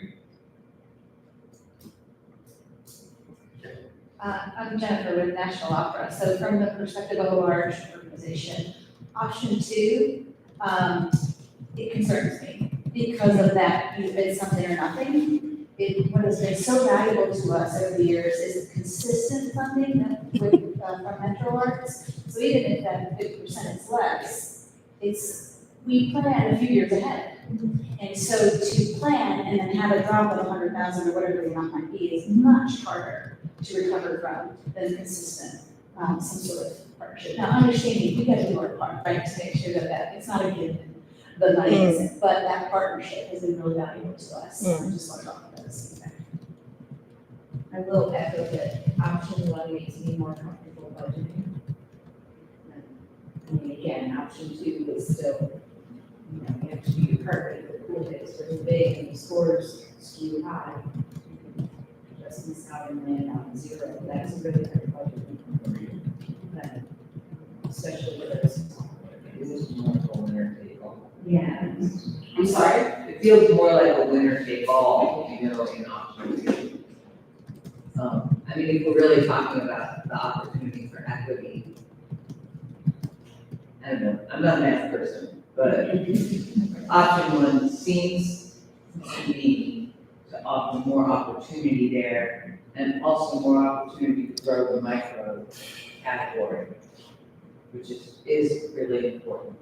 S6: I'm Jennifer with National Opera. So from the perspective of a large organization, option two, it concerns me because of that, it's something or nothing. What has been so valuable to us over the years is the consistent funding that with, from Metro Arts. So even if that 50% is less, we plan a few years ahead. And so to plan and then have a drop of 100,000 or whatever the amount might be is much harder to recover from than consistent, some sort of partnership. Now, understanding, we gotta do our part, right, to make sure that it's not a given, the money isn't, but that partnership has been really valuable to us. I just want to talk about this.
S5: I will echo that option one makes me more comfortable budgeting. I mean, again, option two is still, you have to be perfect, the pool is really big and the scores skew high. Just miss out and land on zero, that's a really hard budgeting. Especially with those. Yeah.
S4: I'm sorry?
S15: It feels more like a winner take all, in option two. I mean, if we're really talking about the opportunity for equity, I don't know, I'm not a math person, but option one seems to me to offer more opportunity there and also more opportunity to grow the micro category, which is really important.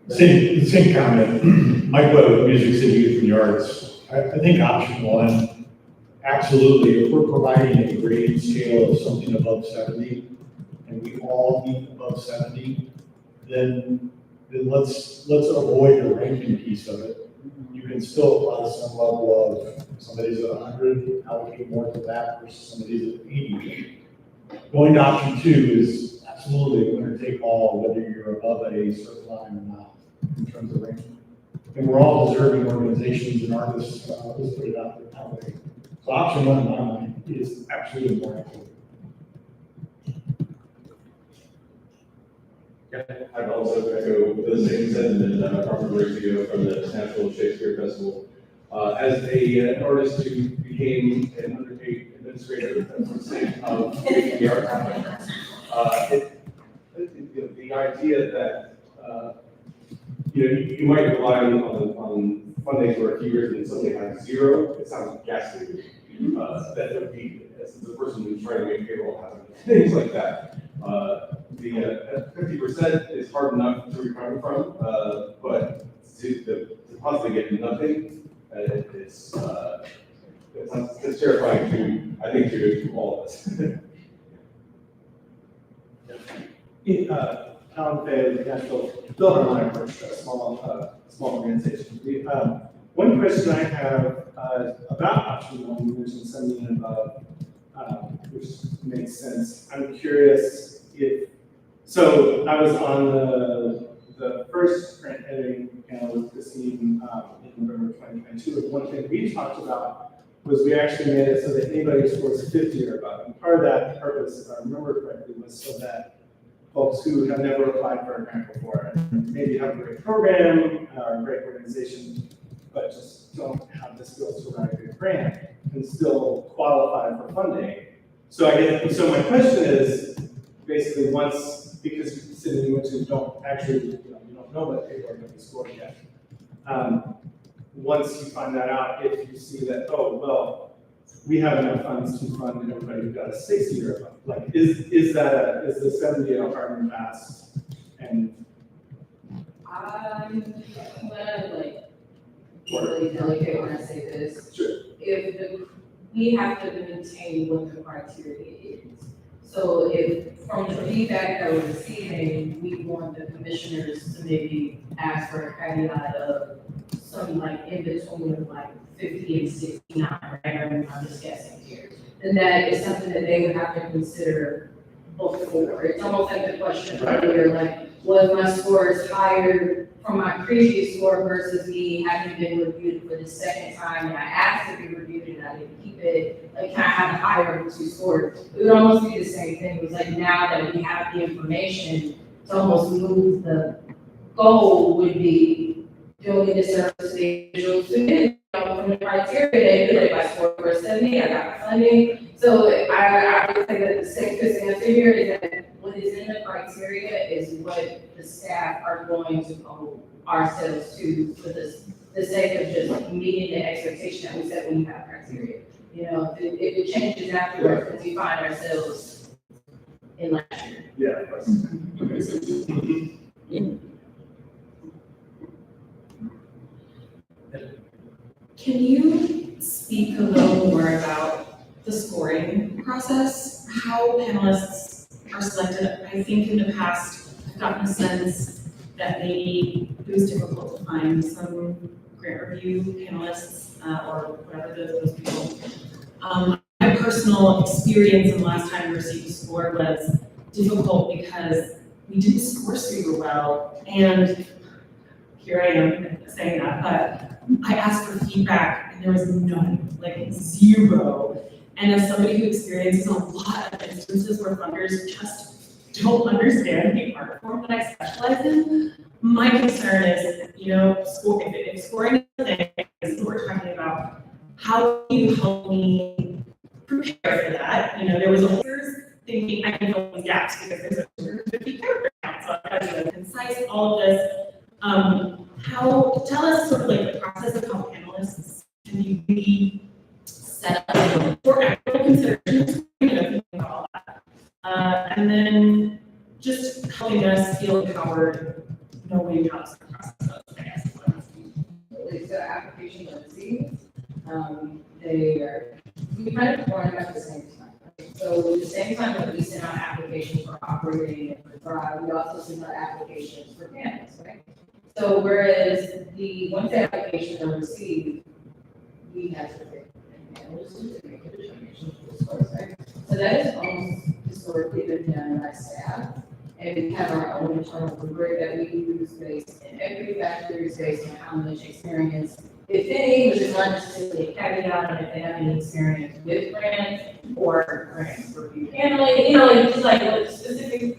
S16: Same comment. Mike Webb, Music City Youth and the Arts. I think option one, absolutely, if we're providing a grade scale of something above 70, and we all meet above 70, then let's avoid the ranking piece of it. You can still apply some level of, somebody's at 100, allocate more to that versus somebody's at 80. Going to option two is absolutely a winner take all, whether you're above a certain line or not, in terms of ranking. And we're all deserving organizations and artists, let's put it out there that way. So option one in my mind is absolutely more important.
S2: I'd also echo the same sentiment from Mauricio from the National Shakespeare Festival. As an artist who became an underpaid administrator for the sake of the arts, the idea that you might rely on funding for a few years and suddenly have zero, it sounds ghastly. That would be, as the person who's trying to make payroll happen, things like that. The 50% is hard enough to recover from, but to possibly get nothing, it's terrifying to, I think, to all of us.
S17: Alan Fay with Nashville Philharmonic Orchestra, small organization. One question I have about option one, you mentioned 70 and above, which makes sense. I'm curious if, so I was on the first grant editing panel with Christine in November 2022, and one thing we talked about was we actually made it so that anybody who scores 50 or above, and part of that purpose, if I remember correctly, was so that folks who have never applied for a grant before and maybe have a great program or a great organization, but just don't have the skills to write a good grant can still qualify for funding. So my question is basically because Sydney, you went to don't actually, you don't know what people are going to be scored yet. Once you find that out, if you see that, oh, well, we have enough funds to fund everybody who got a 60 or above. Like, is the 70 a hard and fast? And
S4: I'm gonna really delicate when I say this.
S17: Sure.
S4: We have to maintain what the criteria is. So if from the feedback that we're receiving, we want the commissioners to maybe ask for a caveat of something like in between like 50 and 69, right? I'm just guessing here. then that is something that they would have to consider before. It's almost like the question earlier, like, was my scores higher from my previous score versus me having been reviewed for the second time, and I asked to be reviewed and I didn't keep it, like, can I have a higher of the two scores? It would almost be the same thing. It was like, now that we have the information, to almost move the goal would be doing a disservice to the individual student, from the criteria, they feel like I scored over 70, I got my funding. So I would say that the safest answer here is that what is in the criteria is what the staff are going to hold ourselves to for the sake of just meeting the expectation that we set when you have criteria. You know, if it changes afterwards, because we find ourselves in last year.
S18: Can you speak a little more about the scoring process? How panelists are selected? I think in the past, I've gotten a sense that maybe it was difficult to find some grant review panelists or whatever those people. My personal experience in the last time I received a score was difficult because we didn't score super well, and here I am saying that, but I asked for feedback and there was none, like zero. And as somebody who experiences a lot of instances where funders just don't understand the art form that I specialize in, my concern is, you know, if scoring is a thing, is what we're talking about, how do you help me prepare for that? You know, there was a whole thinking I can fill in gaps because there's a 250 paragraph count, so I have to concise all of this. Tell us sort of like the process of how panelists can be set up for actual considerations, you know, thinking about all that. And then just helping us feel empowered, knowing how to process those.
S4: The application of we kind of run at the same time. So at the same time that we send out applications for operating and for Thrive, we also send out applications for panels, right? So whereas once the applications are received, we have to pick panels to make a determination for the scores, right? So that is almost historically been done by staff. And we have our own internal rubric that we use based in every factor is based on how much experience, if any, which is not necessarily a caveat, and if they have any experience with grants or grants review handling, you know, like just like what specific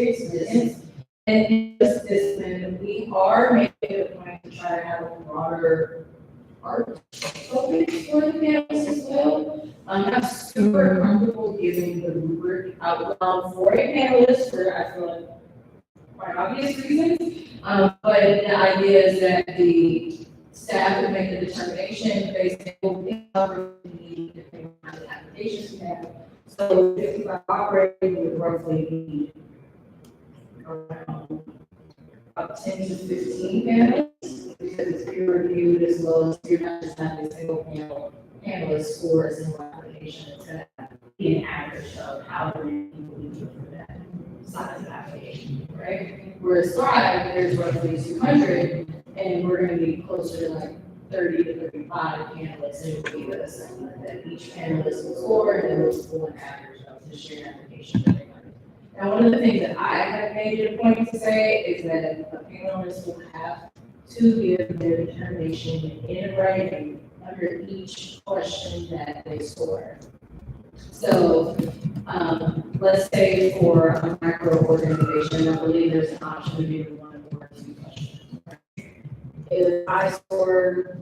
S4: experience. And this discipline, we are making it a point to try to have a broader art focus for the panelists as well. I'm not super comfortable giving the rubric out loud for a panelist for, I feel like, quite obvious reasons. But the idea is that the staff would make the determination based on the need, depending on the applications we have. So if we are operating, we would roughly be around about 10 to 15 panelists, because it's peer reviewed as well as you're not just having a single panelist score a single application. It's going to be an average of how many people we do for that size of application, right? Whereas Thrive, there's roughly 200, and we're going to be closer to like 30 to 35 panelists, and it will be the same that each panelist will score, and then we'll pull an average of the shared application that they got. Now, one of the things that I have made it a point to say is that a panelist will have to give their determination in writing under each question that they score. So, let's say for a micro organization, I believe there's an option to do one or two questions. If I score,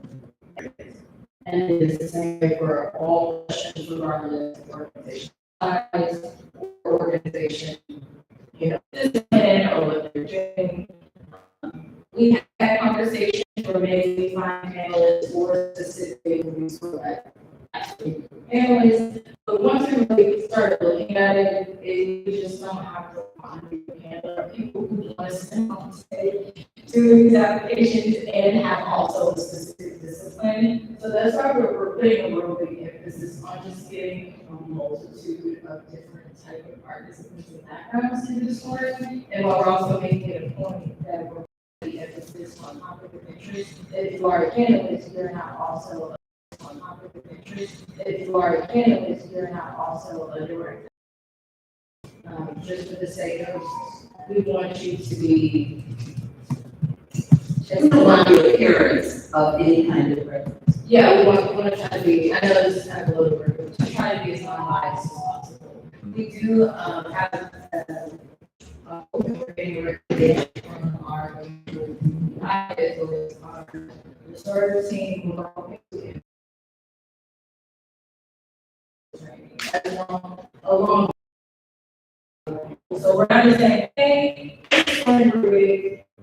S4: and it's the same way for all questions regardless of organization size or organization, you know, or what they're doing. We had conversations where maybe we find panelists or specifically when we select panelists, but once we really start looking at it, you just don't have to find a panel of people who want to sit on stage doing these applications and have also a specific discipline. So that's why we're putting a real big emphasis on just getting a multitude of different type of participants and backgrounds in this work. And while we're also making it a point that we're the emphasis on conflict of interest, that if you are a candidate, you're not also on
S8: conflict of interest. If you are a panelist, you're not also a director. Just for the sake of, we want you to be.
S7: We don't want the appearance of any kind of reference.
S8: Yeah, we want to try to be, I know this is kind of a little bit, to try to be as non-biased as possible. We do, have, recommendation from our, as well as our restorative team, along. So we're not just saying, hey,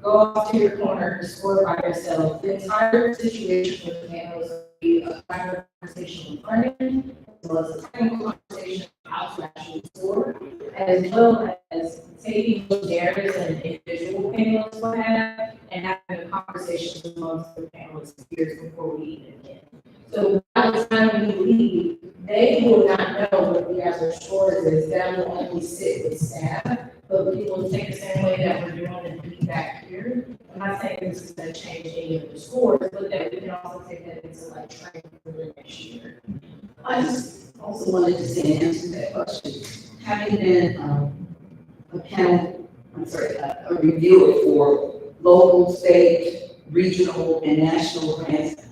S8: go off to your corner, score by yourself. The entire situation with the panels will be a private conversation with Brennan, as well as a technical conversation how to actually score, as well as taking those narratives and individual panelists will have, and having a conversation amongst the panelists peers before we even get. So by the time we leave, they will not know what the actual scores is. That will only sit with staff. But we will take the same way that we're doing the feedback here. I'm not saying this is going to change any of the scores, but that we can also take that into like training for the next year.
S7: I just also wanted to say an answer to that question. Having been a panel, a reviewer for local, state, regional, and national grants,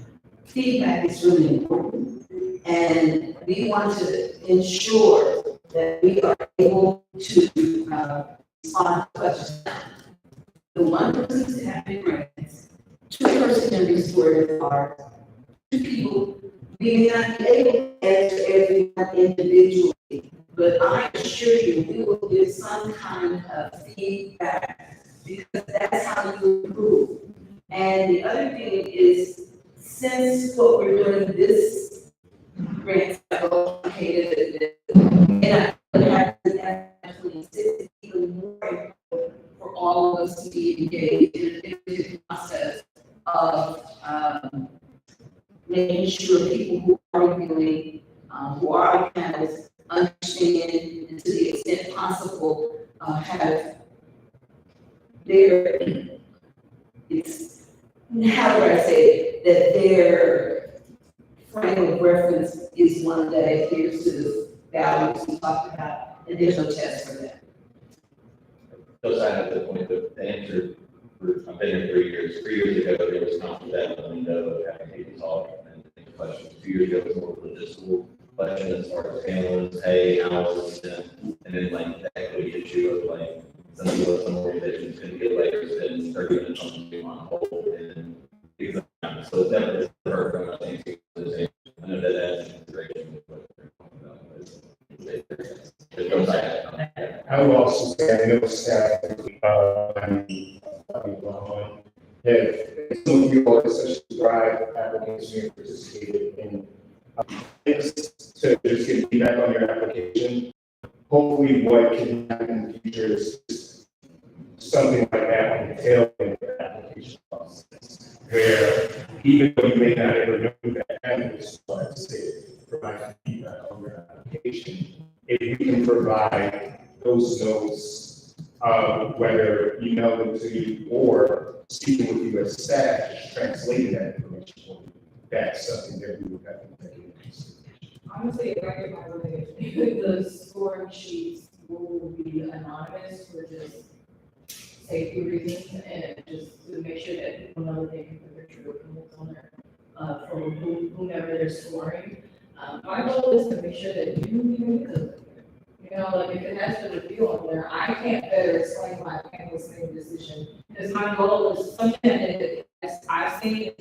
S7: feedback is really important. And we want to ensure that we are able to respond to questions. The one person to have been grants, two persons can restore their art, two people, we may not be able to answer everyone individually, but I assure you, we will give some kind of feedback because that's how you improve. And the other thing is, since what we're doing this grants are located and I have to actually insist even more for all of us to be engaged in the process of making sure people who are reviewing, who are on panels, understand and to the extent possible have their, it's, how do I say it, that their frame of reference is one that adheres to the values we talked about, and there's no test for that.
S2: Those I have the point of the answer. I've been here 3 years. 3 years ago, there was confident in the window of having people talk and think the questions. 2 years ago, it was more logistical question as far as panelists, hey, how was it? And then like the equity issue of like some organizations can get later than 30 minutes on the on hold and things like that. So it's definitely hard from I think I know that that's integration with what they're talking about. But those I have.
S3: I will also say, I know staff, if some of you are such a drive application and participated in, to just get feedback on your application, hopefully what can happen in the future is something like that on the tail end of the application process, where even though you may not ever know that candidates want to say, provide feedback on your application, if you can provide those notes, whether email them to you or speaking with you as staff, translating that information for you, that's something that we would have to take into consideration.
S8: Honestly, if I get my way, the scoring sheets will be anonymous for just safety reasons and just to make sure that people know that they can put their true opinions on there, from whomever they're scoring. My goal is to make sure that you even could. You know, like if it has to review on there, I can't better explain why I can't make a decision. Because my goal is something that I've seen,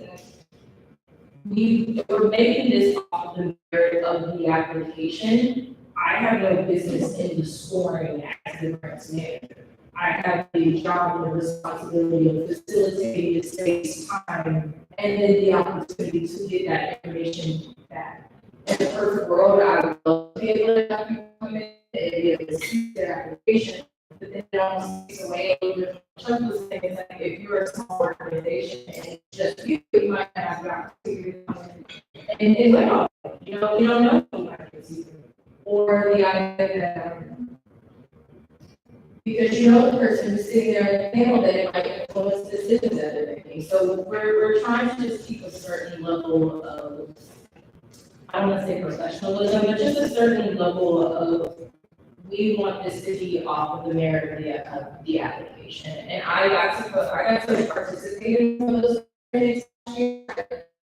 S8: we're making this off the merit of the application. I have no business in the scoring as the grants manager. I have the job and the responsibility of facilitating the space, time, and then the opportunity to get that information back. In the perfect world, I would love to be able to have people come in and be able to see their application, but then it almost takes away the checklist thing. It's like if you're a small organization and it's just you, you might have the opportunity to come in. And it's like, oh, you know, we don't know who might receive it. Or the idea that, because you know the person who's sitting there at the panel that it might influence decisions that they're making. So we're trying to just keep a certain level of
S6: I don't wanna say professionalism, but just a certain level of, we want this to be off of the merit of the application. And I got to participate in some of those trainings last year.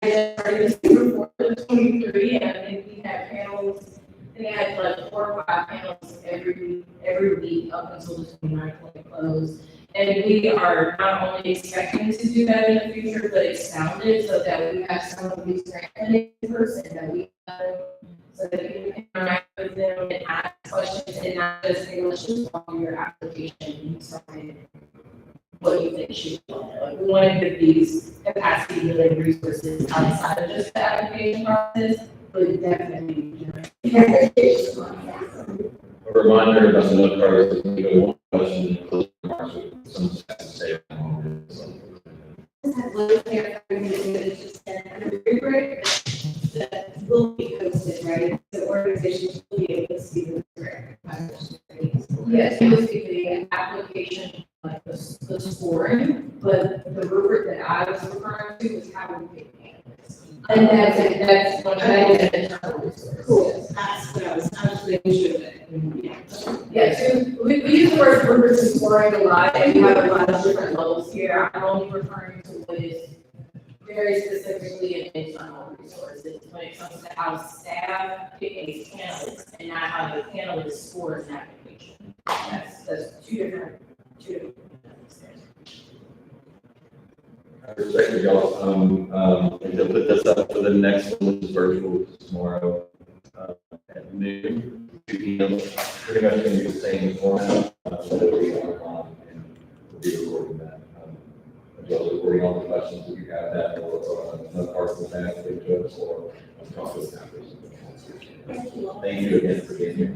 S6: I started before 23, and I think we had panels, and they had like 4 or 5 panels every week up until the 29th when it closed. And we are not only expecting to do that in the future, but expounded so that we have some of these grant in person that we have, so that you can interact with them and ask questions and not just say, let's just follow your application and decide what you think should be on there. Like, we want to give these capacity building resources outside of just the application process, but definitely, you know, the application process.
S2: A reminder about the note card is we go one question and close remarks with some stuff to say.
S11: That will be posted, right? The organizations will be able to see the correct.
S6: Yes, it was the application, like the scoring, but the rubric that I was referring to was how we pick candidates. And that's what I did in internal resources.
S11: Cool, that's what I was making sure that.
S6: Yeah, so we use the word rubric and scoring a lot, and we have a lot of different levels here. I'm only referring to what is very specifically in internal resources when it comes to how staff pick a panelist and not how the panelist scores an application. That's two different things.
S2: I respect y'all, and to put this up for the next one, which is virtual, which is tomorrow, at noon, 2 p.m. Pretty much gonna be the same format, so that we online and we'll be recording that. As well as recording all the questions that you have that, or another part of the staff, speak to us, or talk to the staff. Thank you again for being here.